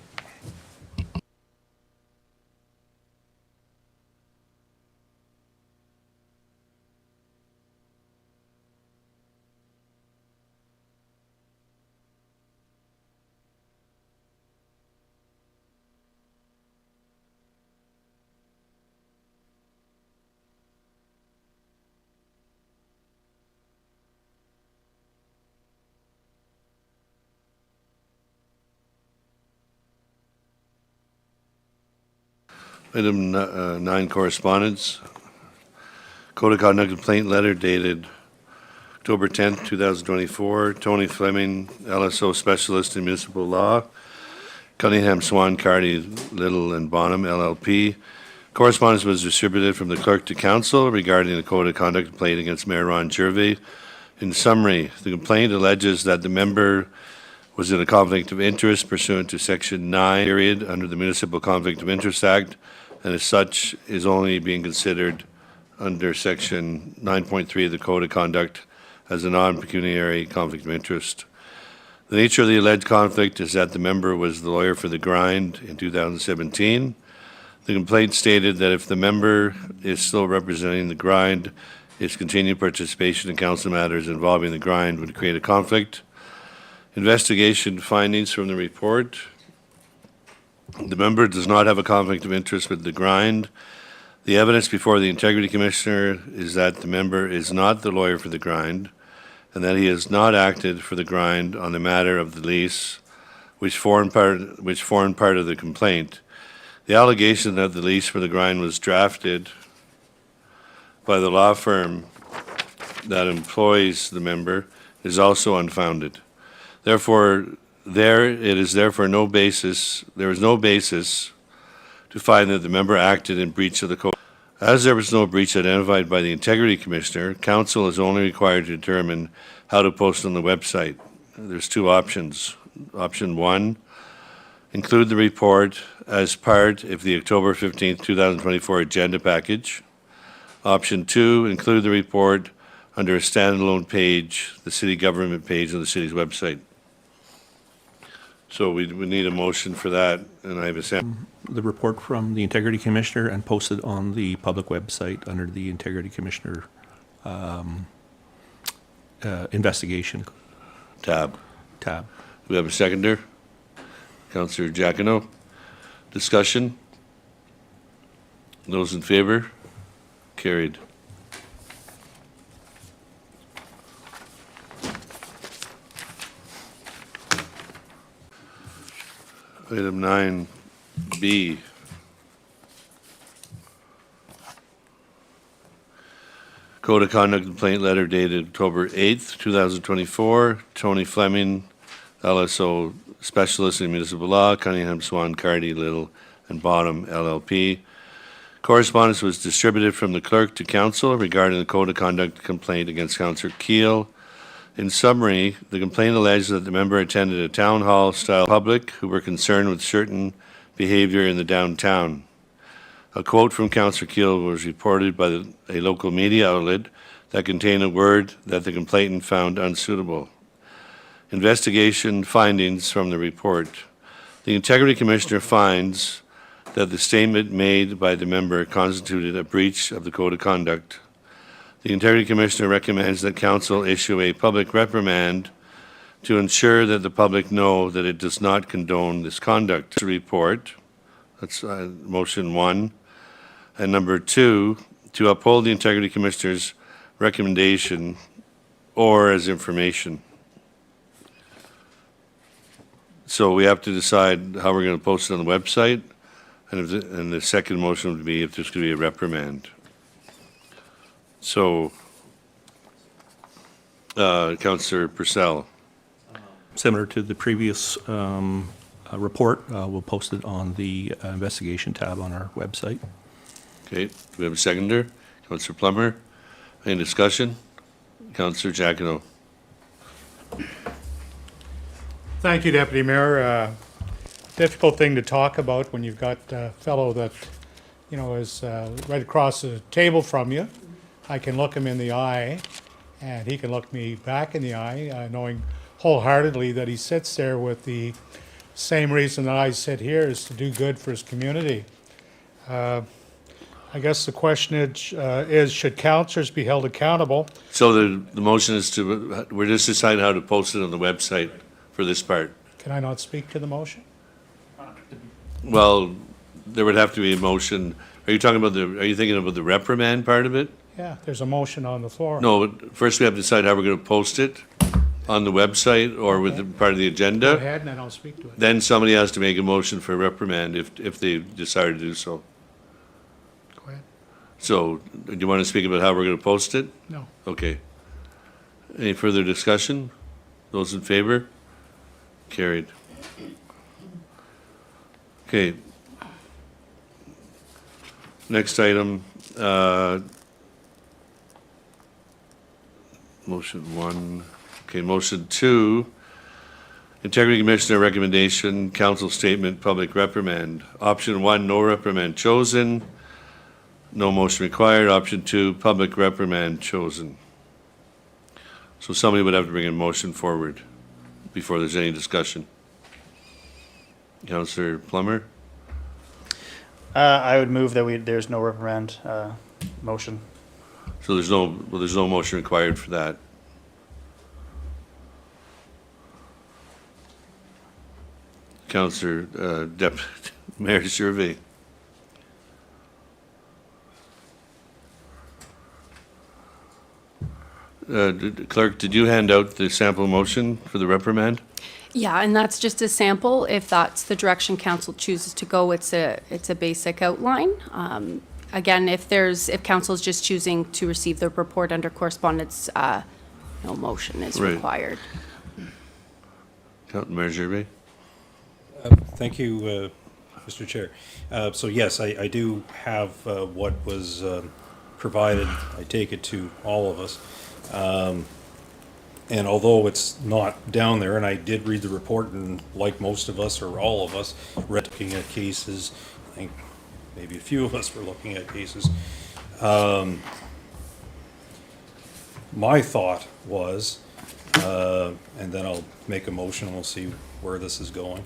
Item 9, correspondence. Code of Conduct complaint letter dated October 10th, 2024. Tony Fleming, LSO Specialist in Municipal Law. Cunningham, Swan, Carty, Little, and Bonham, LLP. Correspondence was distributed from the clerk to council regarding the Code of Conduct complaint against Mayor Ron Gervais. In summary, the complaint alleges that the member was in a conflict of interest pursuant to Section 9, period, under the Municipal Conflict of Interest Act, and as such is only being considered under Section 9.3 of the Code of Conduct as a non-pecuniary conflict of interest. The nature of the alleged conflict is that the member was the lawyer for the grind in 2017. The complaint stated that if the member is still representing the grind, his continued participation in council matters involving the grind would create a conflict. Investigation findings from the report. The member does not have a conflict of interest with the grind. The evidence before the Integrity Commissioner is that the member is not the lawyer for the grind and that he has not acted for the grind on the matter of the lease, which formed part of the complaint. The allegation that the lease for the grind was drafted by the law firm that employs the member is also unfounded. Therefore, there is no basis to find that the member acted in breach of the code. As there was no breach identified by the Integrity Commissioner, council is only required to determine how to post on the website. There's two options. Option 1, include the report as part of the October 15th, 2024 agenda package. Option 2, include the report under a standalone page, the city government page on the city's website. So we need a motion for that, and I have a second. The report from the Integrity Commissioner and posted on the public website under the Integrity Commissioner investigation Tab. tab. Do we have a seconder? Councillor Giacono. Discussion? Those in favor? Carried. Item 9B. Code of Conduct complaint letter dated October 8th, 2024. Tony Fleming, LSO Specialist in Municipal Law, Cunningham, Swan, Cardy, Little, and Bottom LLP. Correspondence was distributed from the clerk to council regarding the Code of Conduct complaint against Councillor Keel. In summary, the complaint alleged that the member attended a town hall-style public who were concerned with certain behavior in the downtown. A quote from Councillor Keel was reported by a local media outlet that contained a word that the complainant found unsuitable. Investigation findings from the report. The Integrity Commissioner finds that the statement made by the member constituted a breach of the Code of Conduct. The Integrity Commissioner recommends that Council issue a public reprimand to ensure that the public know that it does not condone this conduct. Report, that's motion 1. And number 2, to uphold the Integrity Commissioner's recommendation or as information. So we have to decide how we're going to post it on the website, and the second motion would be if there's going to be a reprimand. So, Councillor Purcell. Similar to the previous report, we'll post it on the investigation tab on our website. Okay, do we have a seconder? Councillor Plummer. Any discussion? Councillor Giacono. Thank you, Deputy Mayor. Difficult thing to talk about when you've got a fellow that, you know, is right across the table from you. I can look him in the eye, and he can look me back in the eye, knowing wholeheartedly that he sits there with the same reason that I sit here, is to do good for his community. I guess the question is should councillors be held accountable? So the motion is to, we're just deciding how to post it on the website for this part. Can I not speak to the motion? Well, there would have to be a motion. Are you thinking about the reprimand part of it? Yeah, there's a motion on the floor. No, but first we have to decide how we're going to post it on the website or with the part of the Go agenda. ahead, and then I'll speak to it. Then somebody has to make a motion for reprimand if they decide to do so. Go ahead. So, do you want to speak about how we're going to post it? No. Okay. Any further discussion? Those in favor? Carried. Okay. Next item, motion 1. Okay, motion 2. Integrity Commissioner recommendation, council statement, public reprimand. Option 1, no reprimand chosen. No motion required. Option 2, public reprimand chosen. So somebody would have to bring a motion forward before there's any discussion. Councillor Plummer? I would move that there's no reprimand motion. So there's no motion required for that. Councillor Mayor Survey. Clerk, did you hand out the sample motion for the reprimand? Yeah, and that's just a sample. If that's the direction council chooses to go, it's a basic outline. Again, if council is just choosing to receive the report under correspondence, no motion is Right. required. Mayor Survey? Thank you, Mr. Chair. So yes, I do have what was provided. I take it to all of us. And although it's not down there, and I did read the report, and like most of us, or all of us, looking at cases, I think maybe a few of us were looking at cases. My thought was and then I'll make a motion and we'll see where this is going.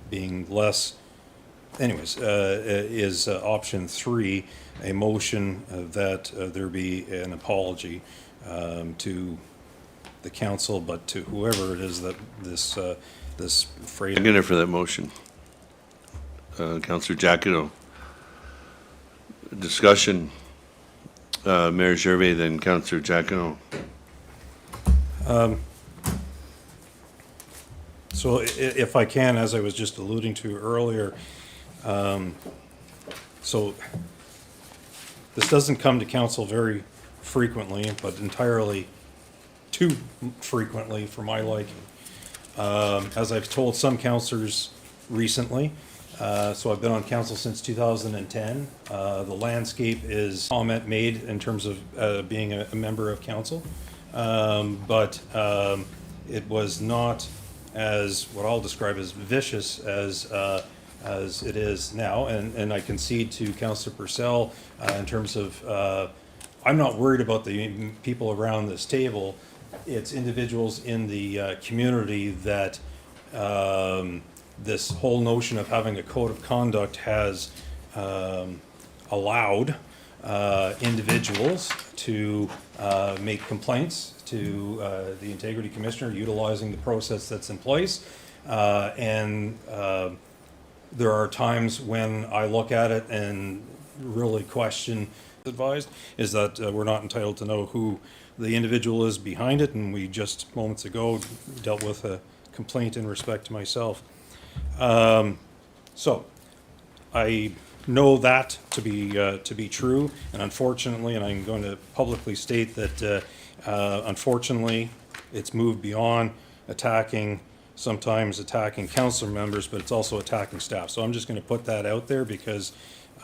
Being less, anyways, is option 3, a motion that there be an apology to the council, but to whoever it is that this phrase. Seconder for that motion. Councillor Jacquido. Discussion. Mayor Gervais, then Councillor Jacquido. So if I can, as I was just alluding to earlier, so this doesn't come to council very frequently, but entirely too frequently for my liking. As I've told some councillors recently, so I've been on council since 2010. The landscape is comment made in terms of being a member of council, but it was not as what I'll describe as vicious as it is now, and I concede to Councillor Purcell in terms of I'm not worried about the people around this table. It's individuals in the community that this whole notion of having a code of conduct has allowed individuals to make complaints to the Integrity Commissioner utilizing the process that's in place. And there are times when I look at it and really question advised is that we're not entitled to know who the individual is behind it, and we just moments ago dealt with a complaint in respect to myself. So I know that to be true, and unfortunately, and I'm going to publicly state that unfortunately it's moved beyond sometimes attacking council members, but it's also attacking staff. So I'm just going to put that out there because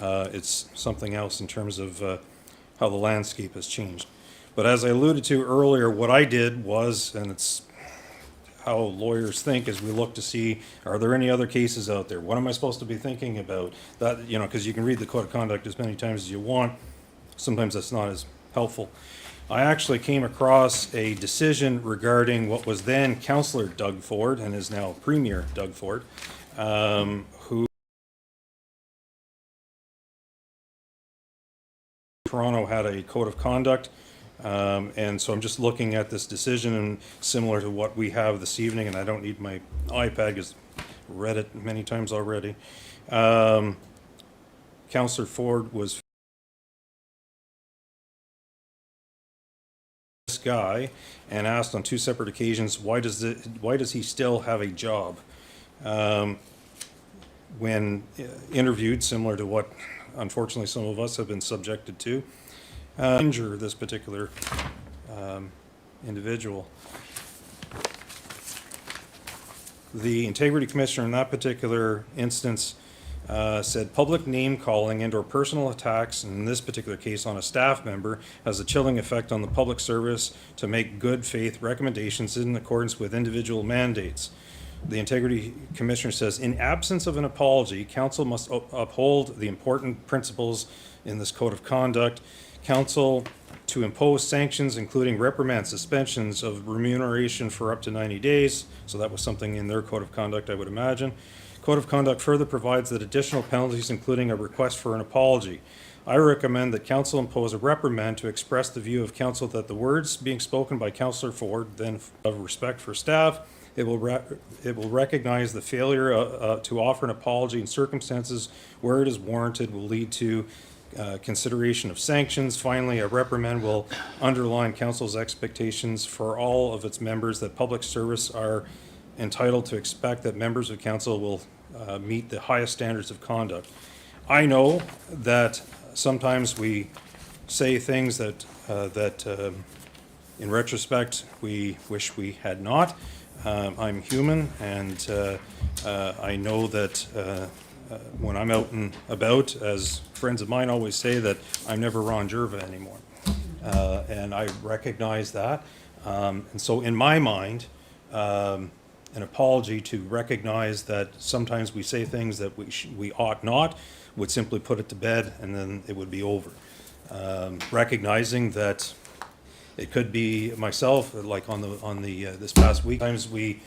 it's something else in terms of how the landscape has changed. But as I alluded to earlier, what I did was, and it's how lawyers think, is we look to see, are there any other cases out there? What am I supposed to be thinking about? That, you know, because you can read the code of conduct as many times as you want. Sometimes that's not as helpful. I actually came across a decision regarding what was then Councillor Doug Ford and is now Premier Doug Ford, who Toronto had a code of conduct. And so I'm just looking at this decision, and similar to what we have this evening, and I don't need my iPad because I've read it many times already. Councillor Ford was this guy and asked on 2 separate occasions, why does he still have a job? When interviewed, similar to what unfortunately some of us have been subjected to, injure this particular individual. The Integrity Commissioner in that particular instance said public name calling and or personal attacks, in this particular case on a staff member, has a chilling effect on the public service to make good faith recommendations in accordance with individual mandates. The Integrity Commissioner says, in absence of an apology, council must uphold the important principles in this code of conduct. Council to impose sanctions, including reprimand, suspensions of remuneration for up to 90 days. So that was something in their code of conduct, I would imagine. Code of conduct further provides that additional penalties, including a request for an apology. I recommend that council impose a reprimand to express the view of council that the words being spoken by Councillor Ford, then of respect for staff, it will recognize the failure to offer an apology in circumstances where it is warranted will lead to consideration of sanctions. Finally, a reprimand will underline council's expectations for all of its members that public service are entitled to expect that members of council will meet the highest standards of conduct. I know that sometimes we say things that in retrospect we wish we had not. I'm human, and I know that when I'm out and about, as friends of mine always say, that I'm never Ron Jerva anymore. And I recognize that. And so in my mind, an apology to recognize that sometimes we say things that we ought not would simply put it to bed, and then it would be over. recognizing that it could be myself, like on the this past week, times we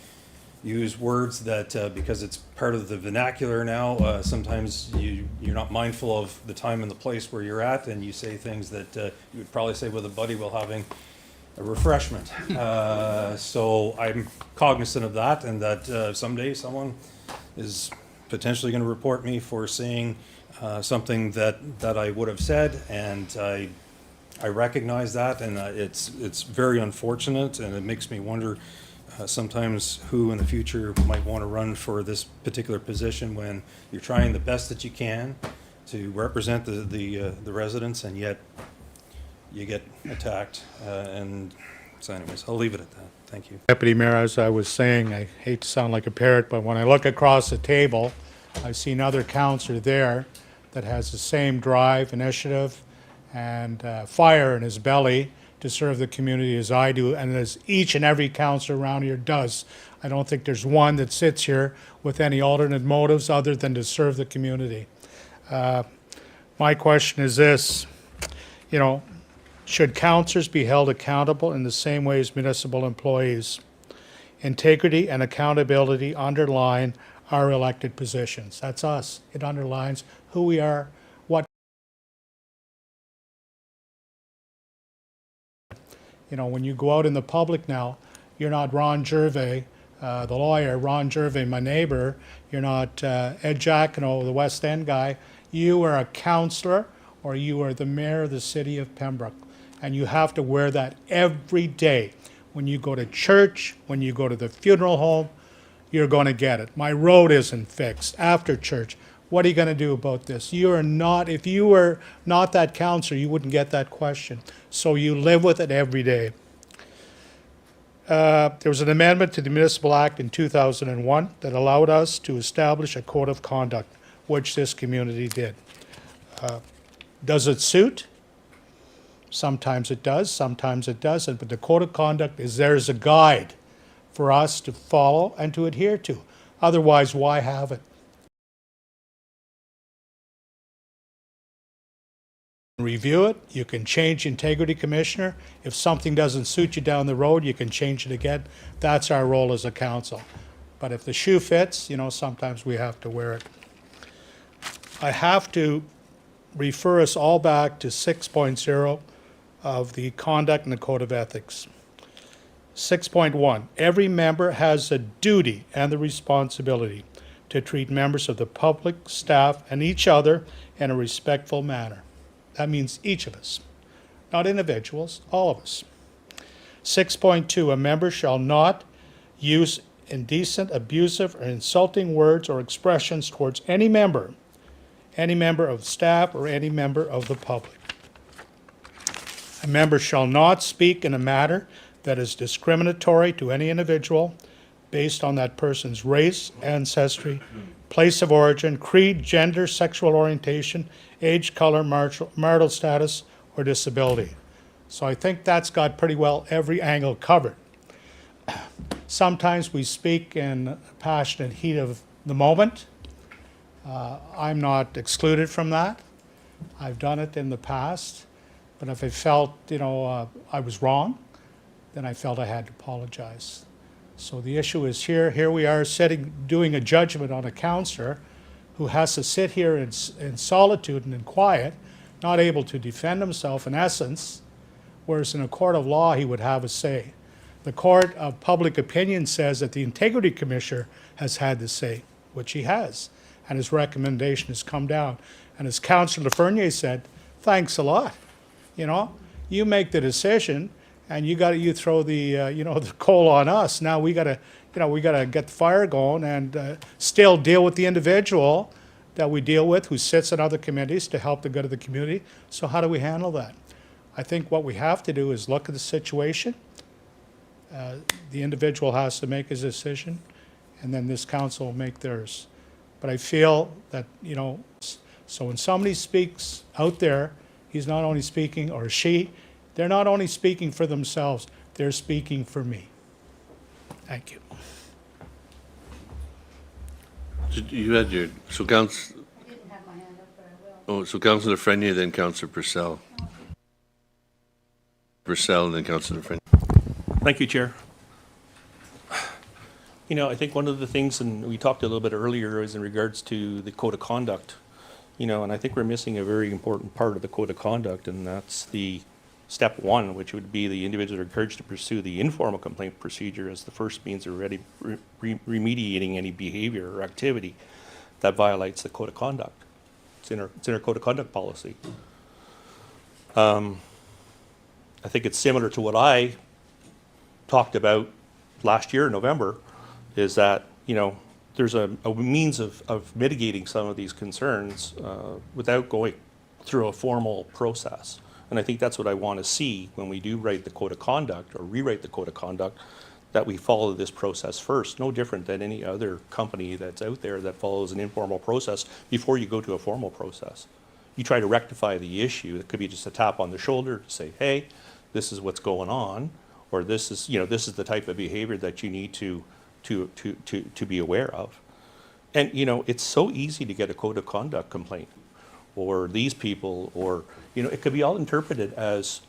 use words that, because it's part of the vernacular now, sometimes you're not mindful of the time and the place where you're at, and you say things that you would probably say with a buddy while having a refreshment. So I'm cognizant of that, and that someday someone is potentially going to report me for saying something that I would have said, and I recognize that, and it's very unfortunate, and it makes me wonder sometimes who in the future might want to run for this particular position when you're trying the best that you can to represent the residents, and yet you get attacked. And so anyways, I'll leave it at that. Thank you. Deputy Mayor, as I was saying, I hate to sound like a parrot, but when I look across the table, I see another councillor there that has the same drive, initiative, and fire in his belly to serve the community as I do, and as each and every councillor around here does. I don't think there's one that sits here with any alternate motives other than to serve the community. My question is this, should councillors be held accountable in the same way as municipal employees? Integrity and accountability underline our elected positions. That's us. It underlines who we are, what. When you go out in the public now, you're not Ron Gervais, the lawyer, Ron Gervais, my neighbor. You're not Ed Giacono, the West End guy. You are a councillor, or you are the mayor of the city of Pembroke. And you have to wear that every day. When you go to church, when you go to the funeral home, you're going to get it. My road isn't fixed after church. What are you going to do about this? You are not, if you were not that councillor, you wouldn't get that question. So you live with it every day. There was an amendment to the Municipal Act in 2001 that allowed us to establish a code of conduct, which this community did. Does it suit? Sometimes it does, sometimes it doesn't, but the code of conduct is there as a guide for us to follow and to adhere to. Otherwise, why have it? Review it. You can change integrity commissioner. If something doesn't suit you down the road, you can change it again. That's our role as a council. But if the shoe fits, sometimes we have to wear it. I have to refer us all back to 6.0 of the conduct and the code of ethics. 6.1, every member has a duty and the responsibility to treat members of the public, staff, and each other in a respectful manner. That means each of us, not individuals, all of us. 6.2, a member shall not use indecent, abusive, or insulting words or expressions towards any member of staff, or any member of the public. A member shall not speak in a manner that is discriminatory to any individual based on that person's race, ancestry, place of origin, creed, gender, sexual orientation, age, color, marital status, or disability. So I think that's got pretty well every angle covered. Sometimes we speak in passionate heat of the moment. I'm not excluded from that. I've done it in the past. But if I felt, I was wrong, then I felt I had to apologize. So the issue is here we are doing a judgment on a councillor who has to sit here in solitude and in quiet, not able to defend himself in essence, whereas in a court of law he would have a say. The court of public opinion says that the integrity commissioner has had the say, which he has, and his recommendation has come down. And as Councillor Lafreniere said, thanks a lot. You make the decision, and you throw the the coal on us. Now we gotta get the fire going, and still deal with the individual that we deal with who sits in other committees to help the good of the community. So how do we handle that? I think what we have to do is look at the situation. The individual has to make his decision, and then this council will make theirs. But I feel that so when somebody speaks out there, he's not only speaking, or she, they're not only speaking for themselves, they're speaking for me. Thank you. You had your, so Councillor, I didn't have my hand up, but I will. so Councillor Lafreniere, then Councillor Purcell. Okay. Purcell and then Councillor Friend. Thank you, Chair. You know, I think one of the things, and we talked a little bit earlier, is in regards to the code of conduct. You know, and I think we're missing a very important part of the code of conduct, and that's the step one, which would be the individuals are encouraged to pursue the informal complaint procedure as the first means of remediating any behavior or activity that violates the code of conduct. It's in our code of conduct policy. I think it's similar to what I talked about last year in November, is that, you know, there's a means of mitigating some of these concerns without going through a formal process. And I think that's what I want to see when we do write the code of conduct or rewrite the code of conduct, that we follow this process first, no different than any other company that's out there that follows an informal process before you go to a formal process. You try to rectify the issue. It could be just a tap on the shoulder to say, hey, this is what's going on, or this is, you know, this is the type of behavior that you need to be aware of. And, you know, it's so easy to get a code of conduct complaint, or these people, or, you know, it could be all interpreted as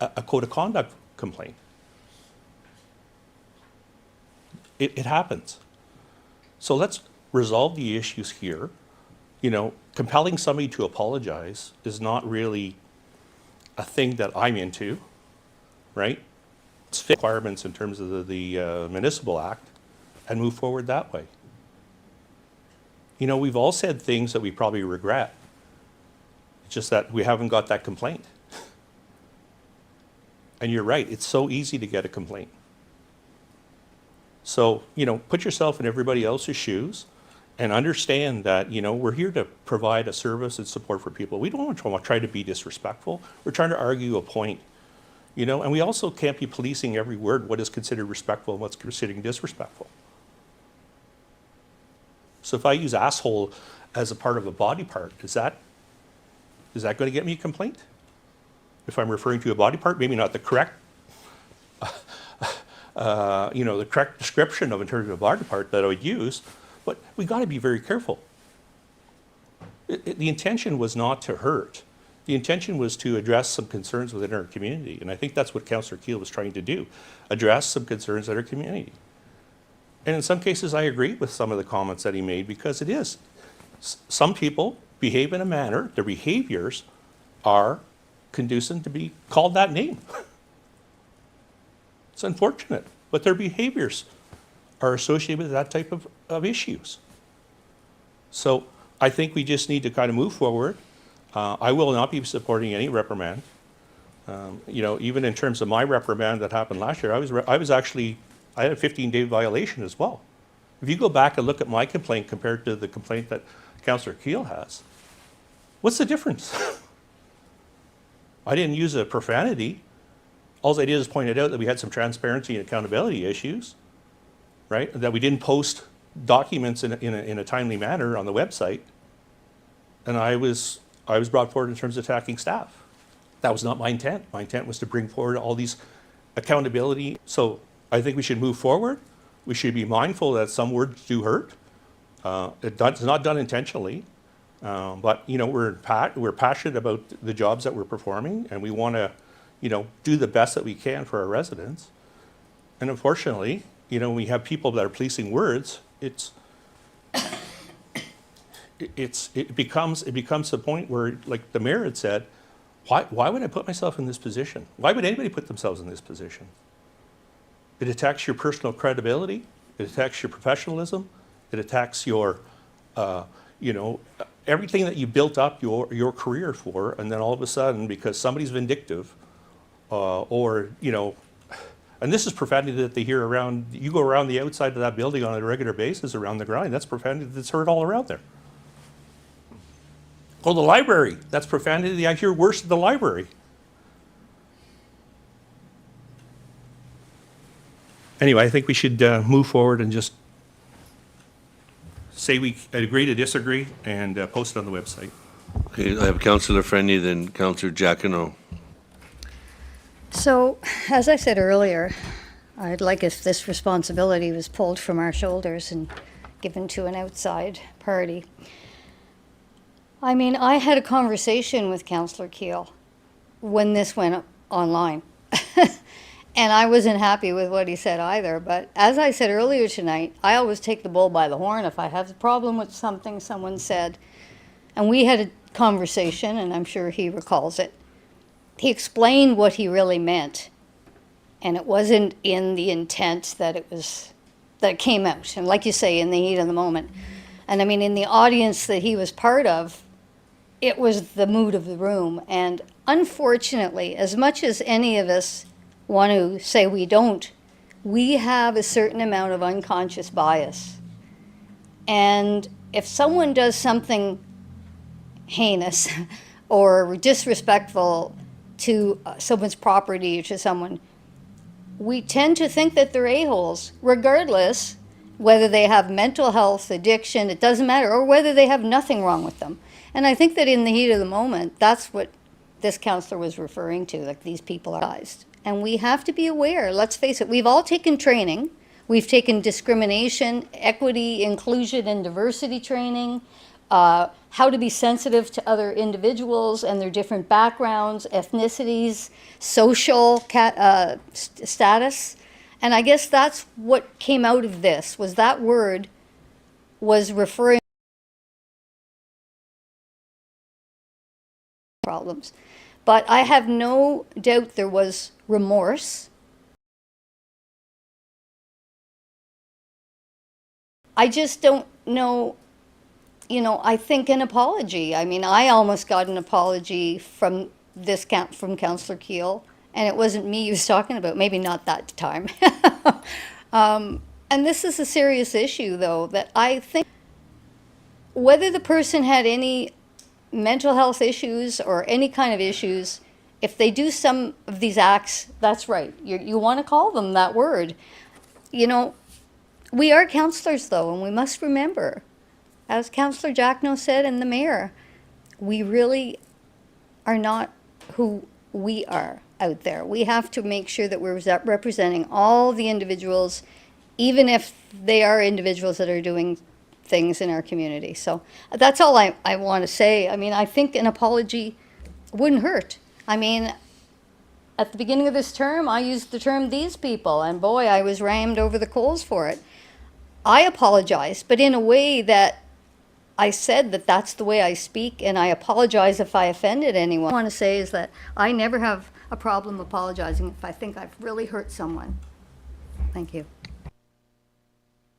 a code of conduct complaint. It happens. So let's resolve the issues here. You know, compelling somebody to apologize is not really a thing that I'm into, right? It's fit requirements in terms of the Municipal Act and move forward that way. You know, we've all said things that we probably regret. It's just that we haven't got that complaint. And you're right, it's so easy to get a complaint. So, you know, put yourself in everybody else's shoes and understand that, you know, we're here to provide a service and support for people. We don't want to try to be disrespectful. We're trying to argue a point, you know, and we also can't be policing every word, what is considered respectful and what's considered disrespectful. So if I use asshole as a part of a body part, is that going to get me a complaint? If I'm referring to a body part, maybe not the correct, you know, the correct description of in terms of a body part that I would use, but we got to be very careful. The intention was not to hurt. The intention was to address some concerns within our community, and I think that's what Councillor Keel was trying to do, address some concerns in our community. And in some cases, I agree with some of the comments that he made, because it is. Some people behave in a manner, their behaviors are conducive to be called that name. It's unfortunate, but their behaviors are associated with that type of issues. So I think we just need to kind of move forward. I will not be supporting any reprimand. You know, even in terms of my reprimand that happened last year, I had a 15-day violation as well. If you go back and look at my complaint compared to the complaint that Councillor Keel has, what's the difference? I didn't use a profanity. All I did is pointed out that we had some transparency and accountability issues, right? That we didn't post documents in a timely manner on the website. And I was brought forward in terms of attacking staff. That was not my intent. My intent was to bring forward all these accountability. So I think we should move forward. We should be mindful that some words do hurt. It's not done intentionally, but you know, we're passionate about the jobs that we're performing, and we want to, you know, do the best that we can for our residents. And unfortunately, you know, we have people that are policing words. It becomes the point where, like the mayor had said, why would I put myself in this position? Why would anybody put themselves in this position? It attacks your personal credibility. It attacks your professionalism. It attacks your, you know, everything that you built up your career for, and then all of a sudden, because somebody's vindictive, or, you know, and this is profanity that they hear around, you go around the outside of that building on a regular basis around the grind, that's profanity that's heard all around there. Go to the library, that's profanity I hear worse at the library. Anyway, I think we should move forward and just say we agree to disagree and post it on the website. Okay, I have Councillor Friendly, then Councillor Giacono. So, as I said earlier, I'd like if this responsibility was pulled from our shoulders and given to an outside party. I mean, I had a conversation with Councillor Keel when this went online. And I wasn't happy with what he said either. But as I said earlier tonight, I always take the bull by the horn if I have a problem with something someone said. And we had a conversation, and I'm sure he recalls it. He explained what he really meant. And it wasn't in the intent that it came out. And like you say, in the heat of the moment. And I mean, in the audience that he was part of, it was the mood of the room. And unfortunately, as much as any of us want to say we don't, we have a certain amount of unconscious bias. And if someone does something heinous or disrespectful to someone's property or to someone, we tend to think that they're a-holes, regardless whether they have mental health, addiction, it doesn't matter, or whether they have nothing wrong with them. And I think that in the heat of the moment, that's what this counselor was referring to, like these people are biased. And we have to be aware, let's face it, we've all taken training. We've taken discrimination, equity, inclusion, and diversity training, how to be sensitive to other individuals and their different backgrounds, ethnicities, social status. And I guess that's what came out of this, was that word was referring to problems. But I have no doubt there was remorse. I just don't know, I think an apology. I mean, I almost got an apology from Councillor Keel, and it wasn't me he was talking about, maybe not that time. And this is a serious issue, though, that I think whether the person had any mental health issues or any kind of issues, if they do some of these acts, that's right. You want to call them that word. We are councillors, though, and we must remember, as Councillor Jackno said and the mayor, we really are not who we are out there. We have to make sure that we're representing all the individuals, even if they are individuals that are doing things in our community. So that's all I want to say. I mean, I think an apology wouldn't hurt. I mean, at the beginning of this term, I used the term "these people," and boy, I was rammed over the coals for it. I apologize, but in a way that I said that that's the way I speak, and I apologize if I offended anyone. What I want to say is that I never have a problem apologizing if I think I've really hurt someone. Thank you.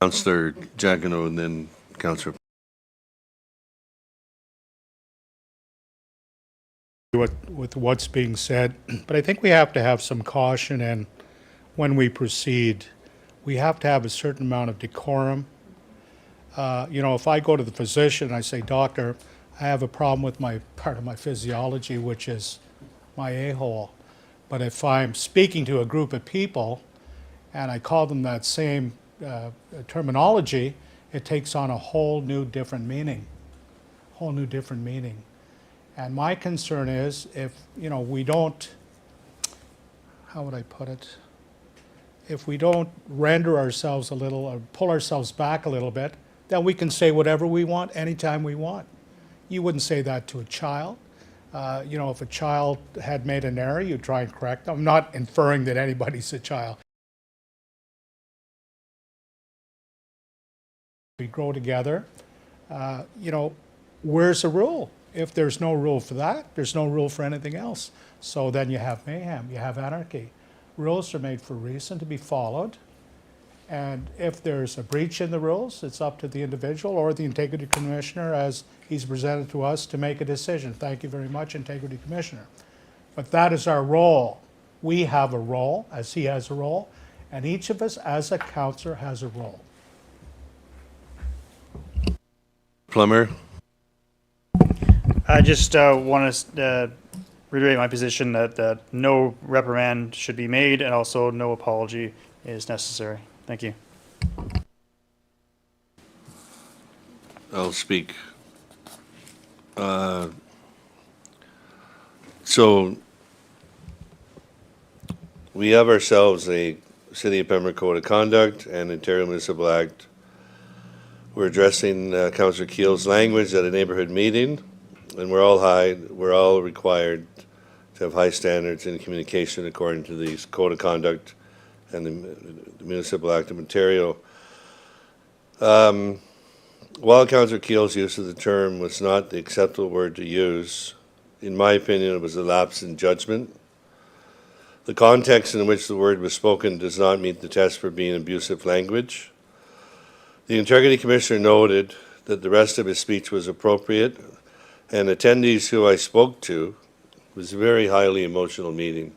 Councillor Jagino and then Councillor. With what's being said, but I think we have to have some caution, and when we proceed, we have to have a certain amount of decorum. If I go to the physician and I say, "Doctor, I have a problem with my part of my physiology, which is my a-hole," but if I'm speaking to a group of people and I call them that same terminology, it takes on a whole new different meaning. And my concern is if, we don't, how would I put it? If we don't render ourselves a little, or pull ourselves back a little bit, then we can say whatever we want, anytime we want. You wouldn't say that to a child. If a child had made an error, you'd try and correct them. I'm not inferring that anybody's a child. We grow together. Where's the rule? If there's no rule for that, there's no rule for anything else. So then you have mayhem, you have anarchy. Rules are made for a reason, to be followed. And if there's a breach in the rules, it's up to the individual or the Integrity Commissioner, as he's presented to us, to make a decision. Thank you very much, Integrity Commissioner. But that is our role. We have a role, as he has a role, and each of us as a councillor has a role. Plummer. I just want to reiterate my position that no reprimand should be made, and also no apology is necessary. Thank you. I'll speak. So we have ourselves a City of Pembroke Code of Conduct and Ontario Municipal Act. We're addressing Councillor Keel's language at a neighborhood meeting, and we're all required to have high standards in communication according to the Code of Conduct and the Municipal Act of Ontario. While Councillor Keel's use of the term was not the acceptable word to use, in my opinion, it was a lapse in judgment. The context in which the word was spoken does not meet the test for being abusive language. The Integrity Commissioner noted that the rest of his speech was appropriate, and attendees who I spoke to, it was a very highly emotional meeting.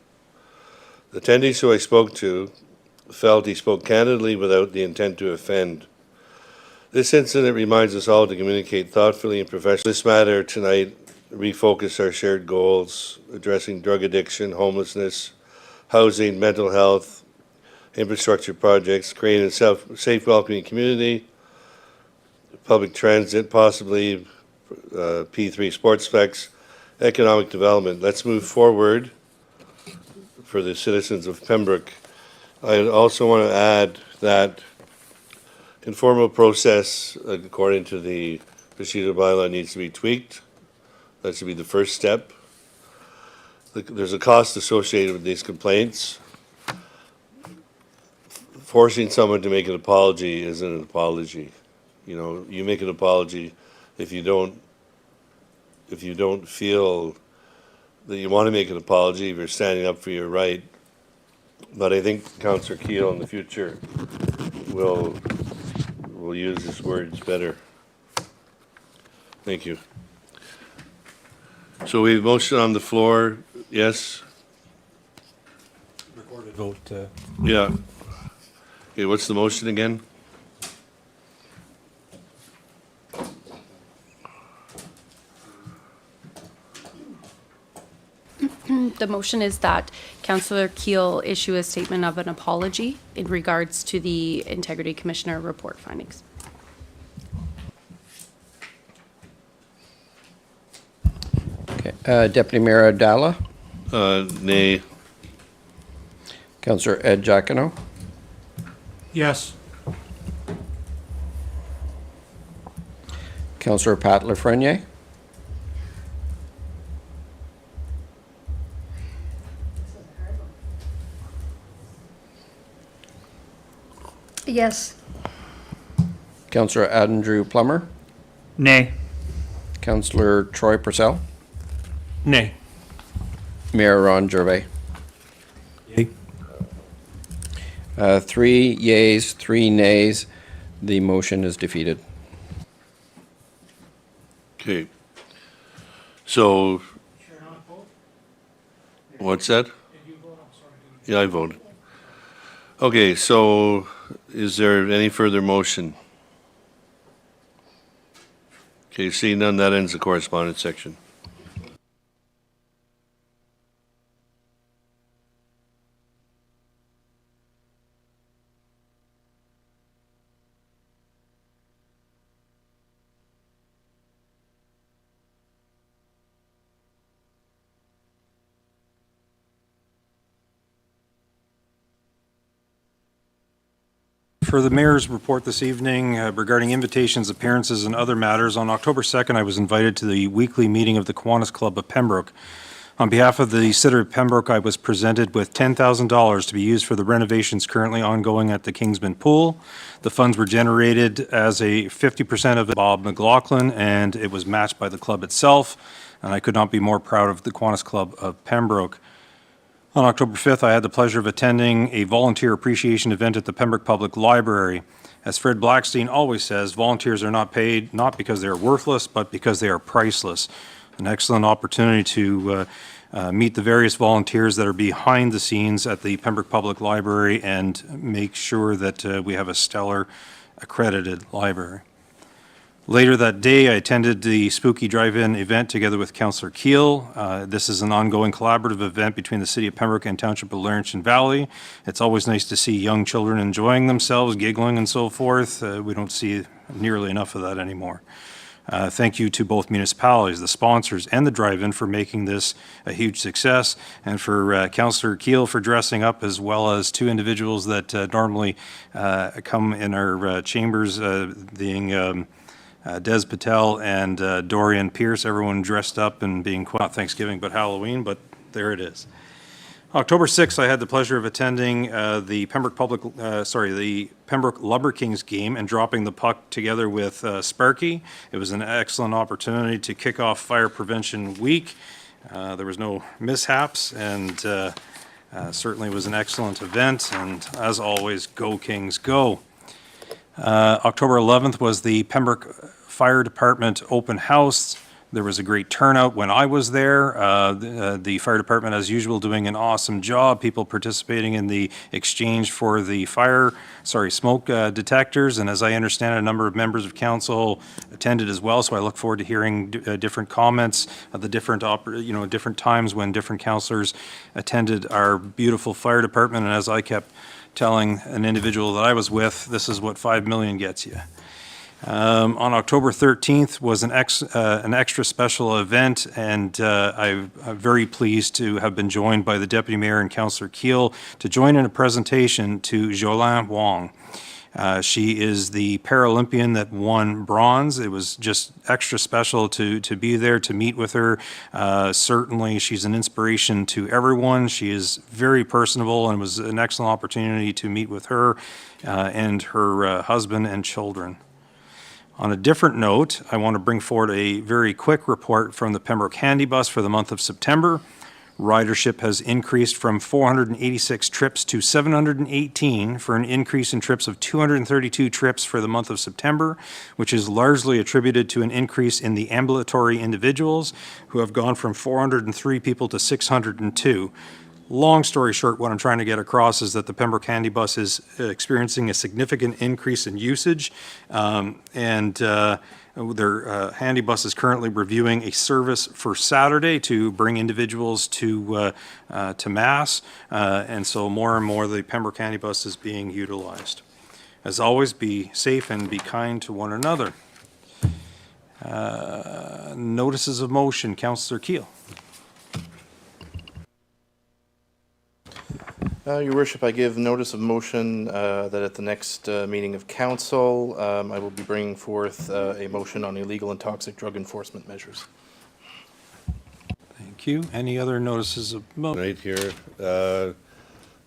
The attendees who I spoke to felt he spoke candidly without the intent to offend. This incident reminds us all to communicate thoughtfully and professionally. This matter tonight refocus our shared goals, addressing drug addiction, homelessness, housing, mental health, infrastructure projects, creating a safe, welcoming community, public transit, possibly P3 sports specs, economic development. Let's move forward for the citizens of Pembroke. I also want to add that informal process, according to the procedural bylaw, needs to be tweaked. That should be the first step. There's a cost associated with these complaints. Forcing someone to make an apology isn't an apology. You know, you make an apology if you don't feel that you want to make an apology, if you're standing up for your right. But I think Councillor Keel in the future will use his words better. Thank you. So we have a motion on the floor. Yes? Recorded vote. Yeah. Okay, what's the motion again? The motion is that Councillor Keel issue a statement of an apology in regards to the Integrity Commissioner report findings. Okay. Deputy Mayor Abdallah, Nay. Councillor Ed Giacono, Yes. Councillor Pat Lafreniere, Yes. Councillor Andrew Plummer, Nay. Councillor Troy Purcell, Nay. Mayor Ron Gervais. Yay. 3 yeas, 3 nays. The motion is defeated. Okay. So, what's that? Yeah, I voted. Okay, so is there any further motion? Okay, seeing none, that ends the correspondence section. For the mayor's report this evening regarding invitations, appearances, and other matters, on October 2nd, I was invited to the weekly meeting of the Kiwanis Club of Pembroke. On behalf of the City of Pembroke, I was presented with $10,000 to be used for the renovations currently ongoing at the Kingsman Pool. The funds were generated as a 50% of Bob McLaughlin, and it was matched by the club itself. And I could not be more proud of the Kiwanis Club of Pembroke. On October 5th, I had the pleasure of attending a volunteer appreciation event at the Pembroke Public Library. As Fred Blackstein always says, volunteers are not paid not because they are worthless, but because they are priceless. An excellent opportunity to meet the various volunteers that are behind the scenes at the Pembroke Public Library and make sure that we have a stellar accredited library. Later that day, I attended the Spooky Drive-In event together with Councillor Keel. This is an ongoing collaborative event between the City of Pembroke and Township of Laurentian Valley. It's always nice to see young children enjoying themselves, giggling and so forth. We don't see nearly enough of that anymore. Thank you to both municipalities, the sponsors, and the drive-in for making this a huge success, and for Councillor Keel for dressing up, as well as two individuals that normally come in our chambers, being Des Patel and Dorian Pierce, everyone dressed up and being, not Thanksgiving, but Halloween, but there it is. October 6th, I had the pleasure of attending the Pembroke Lumber Kings game and dropping the puck together with Sparky. It was an excellent opportunity to kick off Fire Prevention Week. There was no mishaps, and certainly was an excellent event. And as always, go Kings, go! October 11th was the Pembroke Fire Department open house. There was a great turnout when I was there. The fire department, as usual, doing an awesome job. People participating in the exchange for the smoke detectors. And as I understand it, a number of members of council attended as well. So I look forward to hearing different comments at the different times when different councillors attended our beautiful fire department. And as I kept telling an individual that I was with, this is what 5 million gets you. On October 13th was an extra special event, and I'm very pleased to have been joined by the Deputy Mayor and Councillor Keel to join in a presentation to Jolin Wong. She is the Paralympian that won bronze. It was just extra special to be there, to meet with her. Certainly, she's an inspiration to everyone. She is very personable, and it was an excellent opportunity to meet with her and her husband and children. On a different note, I want to bring forward a very quick report from the Pembroke Handy Bus for the month of September. Ridership has increased from 486 trips to 718 for an increase in trips of 232 trips for the month of September, which is largely attributed to an increase in the ambulatory individuals who have gone from 403 people to 602. Long story short, what I'm trying to get across is that the Pembroke Handy Bus is experiencing a significant increase in usage, and their handy bus is currently reviewing a service for Saturday to bring individuals to Mass, and so more and more the Pembroke Handy Bus is being utilized. As always, be safe and be kind to one another. Notices of motion, Councillor Keel. Your Worship, I give notice of motion that at the next meeting of council, I will be bringing forth a motion on illegal and toxic drug enforcement measures. Thank you. Any other notices of motion? Right here,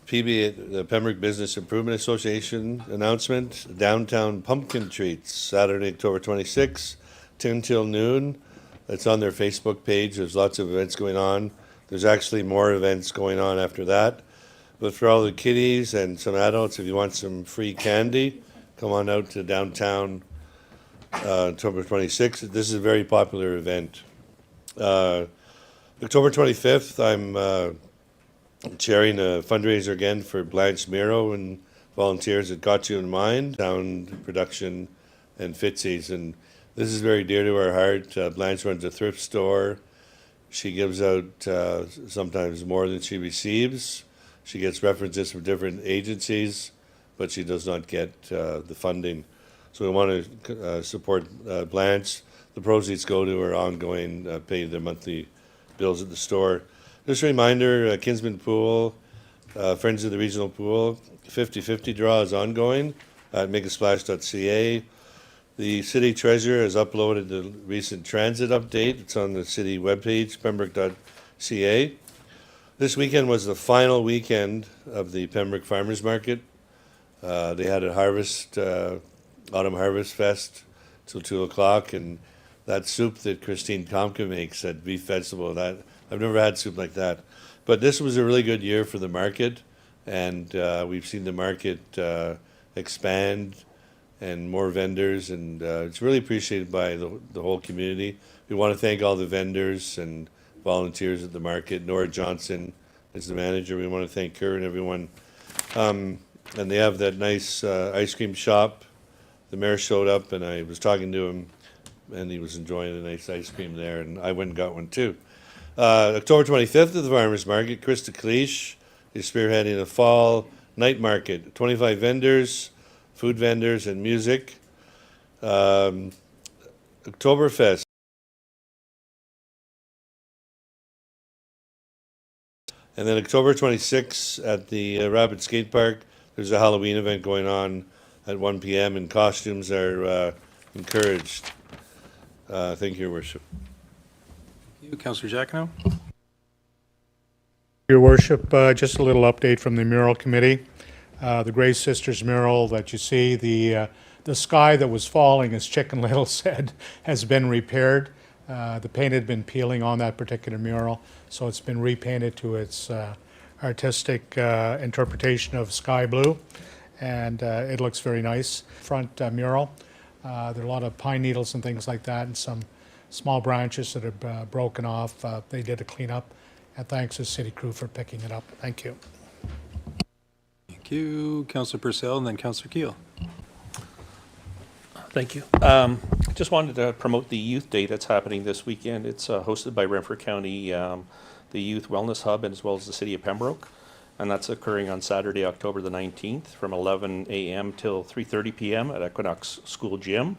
PB, the Pembroke Business Improvement Association announcement, downtown pumpkin treats, Saturday, October 26th, 10 till noon. It's on their Facebook page. There's lots of events going on. There's actually more events going on after that. But for all the kiddies and some adults, if you want some free candy, come on out to downtown October 26th. This is a very popular event. October 25th, I'm chairing a fundraiser again for Blanche Miro and volunteers that Got You in Mind, sound production and Fitzy's. And this is very dear to our heart. Blanche runs a thrift store. She gives out sometimes more than she receives. She gets references from different agencies, but she does not get the funding. So we want to support Blanche. The proceeds go to her ongoing pay their monthly bills at the store. Just a reminder, Kinsman Pool, Friends of the Regional Pool, 50/50 draw is ongoing at makeasplash.ca. The city treasurer has uploaded the recent transit update. It's on the city webpage, pembroke.ca. This weekend was the final weekend of the Pembroke Farmers Market. They had a autumn harvest fest till 2 o'clock, and that soup that Christine Tomka makes at Beef Festival, that I've never had soup like that. But this was a really good year for the market, and we've seen the market expand and more vendors, and it's really appreciated by the whole community. We want to thank all the vendors and volunteers at the market. Nora Johnson is the manager. We want to thank her and everyone. And they have that nice ice cream shop. The mayor showed up, and I was talking to him, and he was enjoying the nice ice cream there, and I went and got one too. October 25th at the Farmers Market, Krista Cleash is spearheading a fall night market. 25 vendors, food vendors, and music. Oktoberfest. And then October 26th at the Rapid Skate Park, there's a Halloween event going on at 1 p.m. and costumes are encouraged. Thank you, Your Worship. Thank you, Councillor Jacquinot. Your worship, just a little update from the mural committee. The Gray Sisters mural that you see, the sky that was falling, as Chicken Little said, has been repaired. The paint had been peeling on that particular mural, so it's been repainted to its artistic interpretation of sky blue, and it looks very nice. Front mural, there are a lot of pine needles and things like that, and some small branches that have broken off. They did a cleanup, and thanks to city crew for picking it up. Thank you. Thank you, Councillor Purcell, and then Councillor Keel. Thank you. Just wanted to promote the Youth Day that's happening this weekend. It's hosted by Renfrew County, the Youth Wellness Hub, and as well as the City of Pembroke. And that's occurring on Saturday, October the 19th from 11 a.m. till 3:30 p.m. at Equinox School Gym.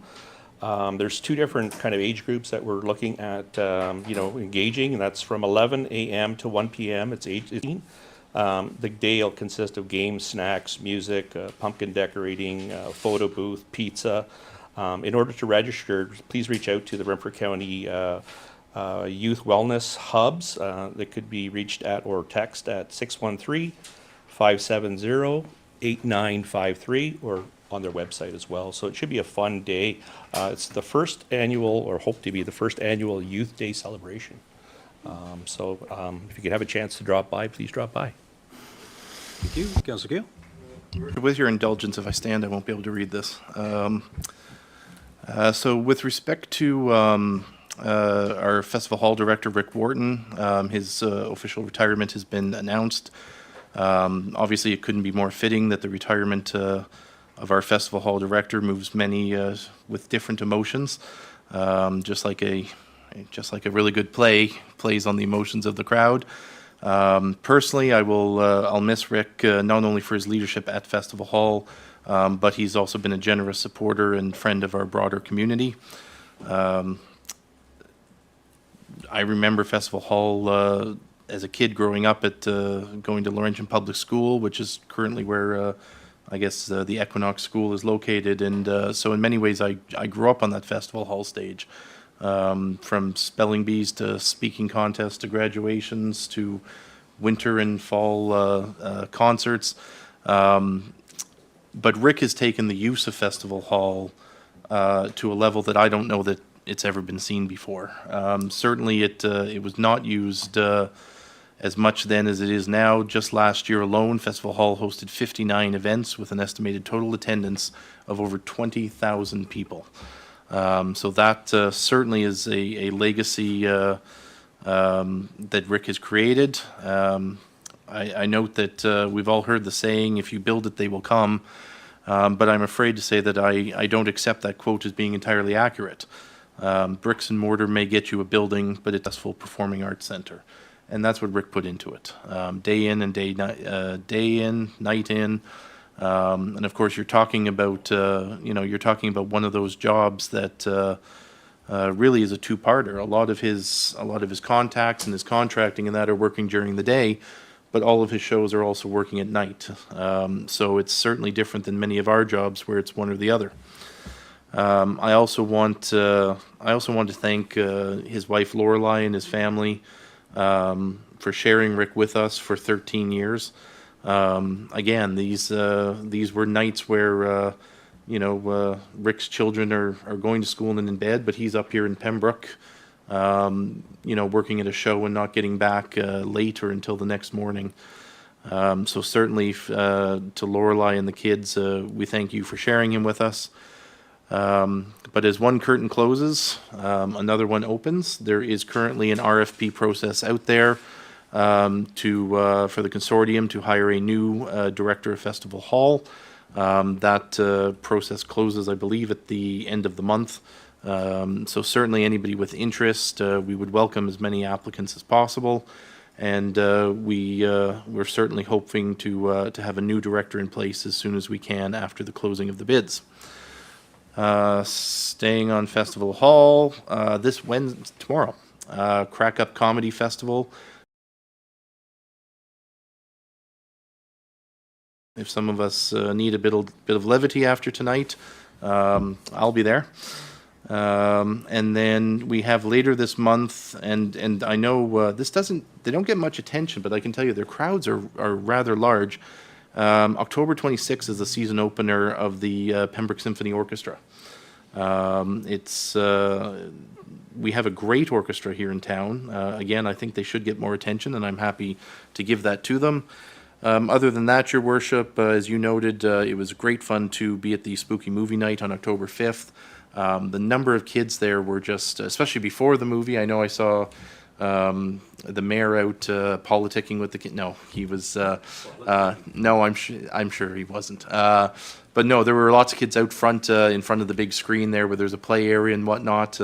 There's two different kind of age groups that we're looking at, engaging, and that's from 11 a.m. to 1 p.m. It's age 18. The day will consist of games, snacks, music, pumpkin decorating, photo booth, pizza. In order to register, please reach out to the Renfrew County Youth Wellness Hubs. They could be reached at or text at 613-570-8953 or on their website as well. So it should be a fun day. It's the first annual, or hope to be the first annual Youth Day celebration. If you could have a chance to drop by, please drop by. Thank you, Councillor Keel. With your indulgence, if I stand, I won't be able to read this. So with respect to our Festival Hall Director, Rick Wharton, his official retirement has been announced. Obviously, it couldn't be more fitting that the retirement of our Festival Hall Director moves many with different emotions, just like a really good play plays on the emotions of the crowd. Personally, I'll miss Rick not only for his leadership at Festival Hall, but he's also been a generous supporter and friend of our broader community. I remember Festival Hall as a kid growing up at going to Laurentian Public School, which is currently where I guess the Equinox School is located, and so in many ways I grew up on that Festival Hall stage. From spelling bees to speaking contests to graduations to winter and fall concerts. But Rick has taken the use of Festival Hall to a level that I don't know that it's ever been seen before. Certainly it was not used as much then as it is now. Just last year alone, Festival Hall hosted 59 events with an estimated total attendance of over 20,000 people. So that certainly is a legacy that Rick has created. I note that we've all heard the saying, if you build it, they will come. But I'm afraid to say that I don't accept that quote as being entirely accurate. Bricks and mortar may get you a building, but it's a successful performing arts center. And that's what Rick put into it. Day in and day in, night in. And of course, you're talking about one of those jobs that really is a two-parter. A lot of his contacts and his contracting and that are working during the day, but all of his shows are also working at night. So it's certainly different than many of our jobs where it's one or the other. I also want to thank his wife Lorelei and his family for sharing Rick with us for 13 years. Again, these were nights where Rick's children are going to school and in bed, but he's up here in Pembroke, working at a show and not getting back late or until the next morning. So certainly to Lorelei and the kids, we thank you for sharing him with us. But as one curtain closes, another one opens. There is currently an RFP process out there for the consortium to hire a new director of Festival Hall. That process closes, I believe, at the end of the month. So certainly anybody with interest, we would welcome as many applicants as possible. And we're certainly hoping to have a new director in place as soon as we can after the closing of the bids. Staying on Festival Hall, tomorrow, Crack Up Comedy Festival. If some of us need a bit of levity after tonight, I'll be there. And then we have later this month, and I know they don't get much attention, but I can tell you their crowds are rather large. October 26th is the season opener of the Pembroke Symphony Orchestra. We have a great orchestra here in town. Again, I think they should get more attention, and I'm happy to give that to them. Other than that, Your Worship, as you noted, it was great fun to be at the Spooky Movie Night on October 5th. The number of kids there were just, especially before the movie, I know I saw the mayor out politicking with the kid. No, he was, no, I'm sure he wasn't. But no, there were lots of kids out front, in front of the big screen there where there's a play area and whatnot.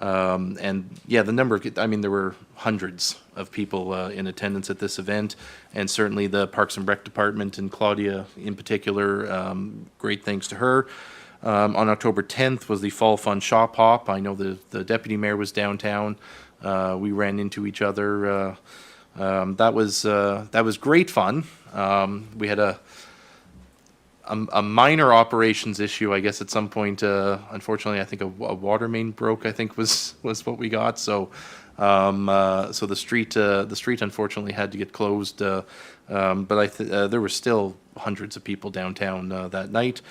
And yeah, the number of, I mean, there were hundreds of people in attendance at this event, and certainly the Parks and Rec Department and Claudia in particular, great thanks to her. On October 10th was the Fall Fun Shop Hop. I know the deputy mayor was downtown. We ran into each other. That was great fun. We had a minor operations issue, I guess, at some point. Unfortunately, I think a water main broke, I think was what we got. So the street unfortunately had to get closed. But there were still hundreds of people downtown that night.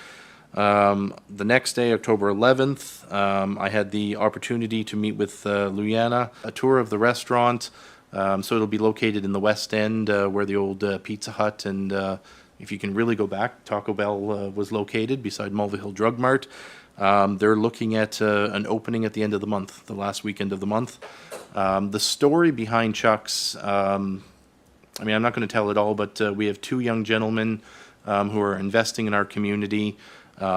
The next day, October 11th, I had the opportunity to meet with Luyana, a tour of the restaurant. So it'll be located in the West End, where the old Pizza Hut and, if you can really go back, Taco Bell was located beside Mulvihill Hill Drug Mart. They're looking at an opening at the end of the month, the last weekend of the month. The story behind Chuck's, I mean, I'm not going to tell it all, but we have two young gentlemen who are investing in our community. They've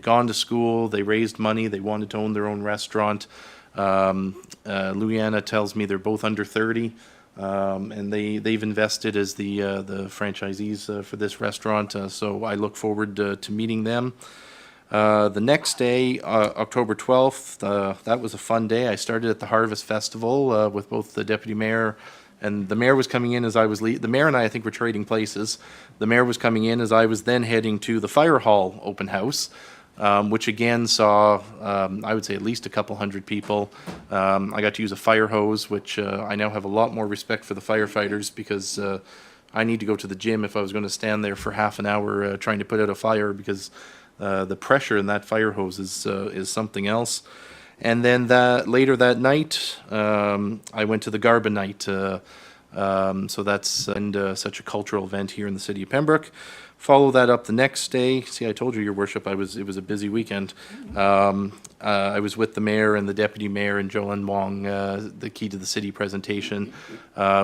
gone to school, they raised money, they wanted to own their own restaurant. Luyana tells me they're both under 30. And they've invested as the franchisees for this restaurant, so I look forward to meeting them. The next day, October 12th, that was a fun day. I started at the Harvest Festival with both the deputy mayor, and the mayor was coming in as I was the mayor and I think, were trading places. The mayor was coming in as I was then heading to the Fire Hall open house. Which again saw, I would say, at least a couple hundred people. I got to use a fire hose, which I now have a lot more respect for the firefighters, because I need to go to the gym if I was going to stand there for half an hour trying to put out a fire, because the pressure in that fire hose is something else. And then later that night, I went to the Garba Night. So that's such a cultural event here in the city of Pembroke. Follow that up the next day. See, I told you, Your Worship, it was a busy weekend. I was with the mayor and the deputy mayor and Jolyn Wong, the Key to the City presentation,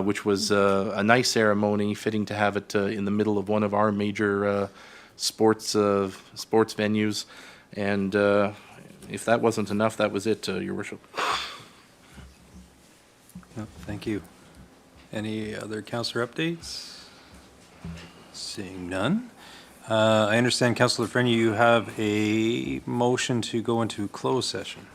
which was a nice ceremony, fitting to have it in the middle of one of our major sports venues. And if that wasn't enough, that was it, Your Worship. No, thank you. Any other councillor updates? Seeing none. I understand, Councillor Frenier, you have a motion to go into closed session.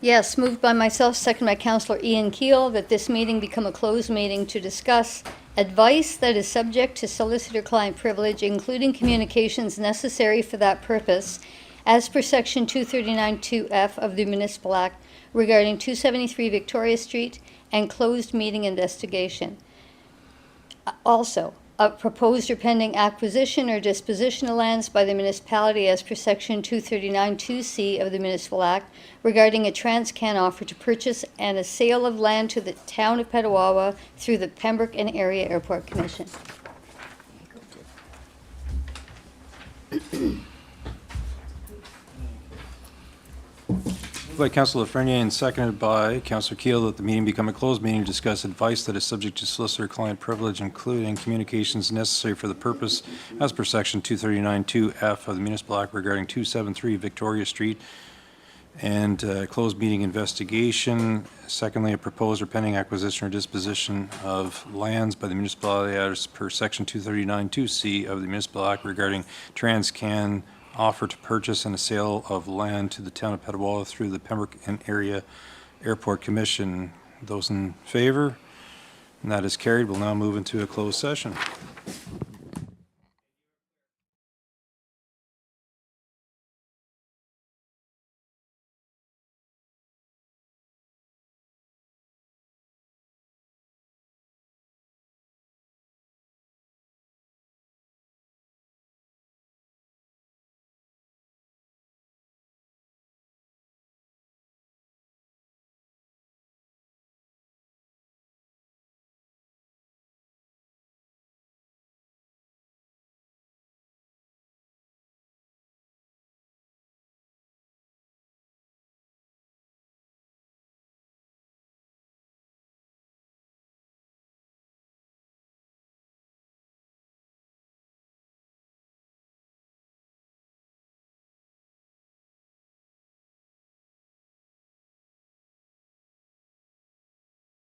Yes, moved by myself, second by Councillor Ian Keel, that this meeting become a closed meeting to discuss advice that is subject to solicitor-client privilege, including communications necessary for that purpose, as per Section 239(2)F of the Municipal Act regarding 273 Victoria Street and closed meeting investigation. Also, a proposed or pending acquisition or disposition of lands by the municipality as per Section 239(2)C of the Municipal Act regarding a Transcan offer to purchase and a sale of land to the town of Petawawa through the Pembroke and Area Airport Commission. Moved by Councillor Frenier and seconded by Councillor Keel that the meeting become a closed meeting to discuss advice that is subject to solicitor-client privilege, including communications necessary for the purpose as per Section 239(2)F of the Municipal Act regarding 273 Victoria Street, and closed meeting investigation. Secondly, a proposed or pending acquisition or disposition of lands by the municipality as per Section 239(2)C of the Municipal Act regarding Transcan offer to purchase and a sale of land to the town of Petawawa through the Pembroke and Area Airport Commission. Those in favor? And that is carried. We'll now move into a closed session.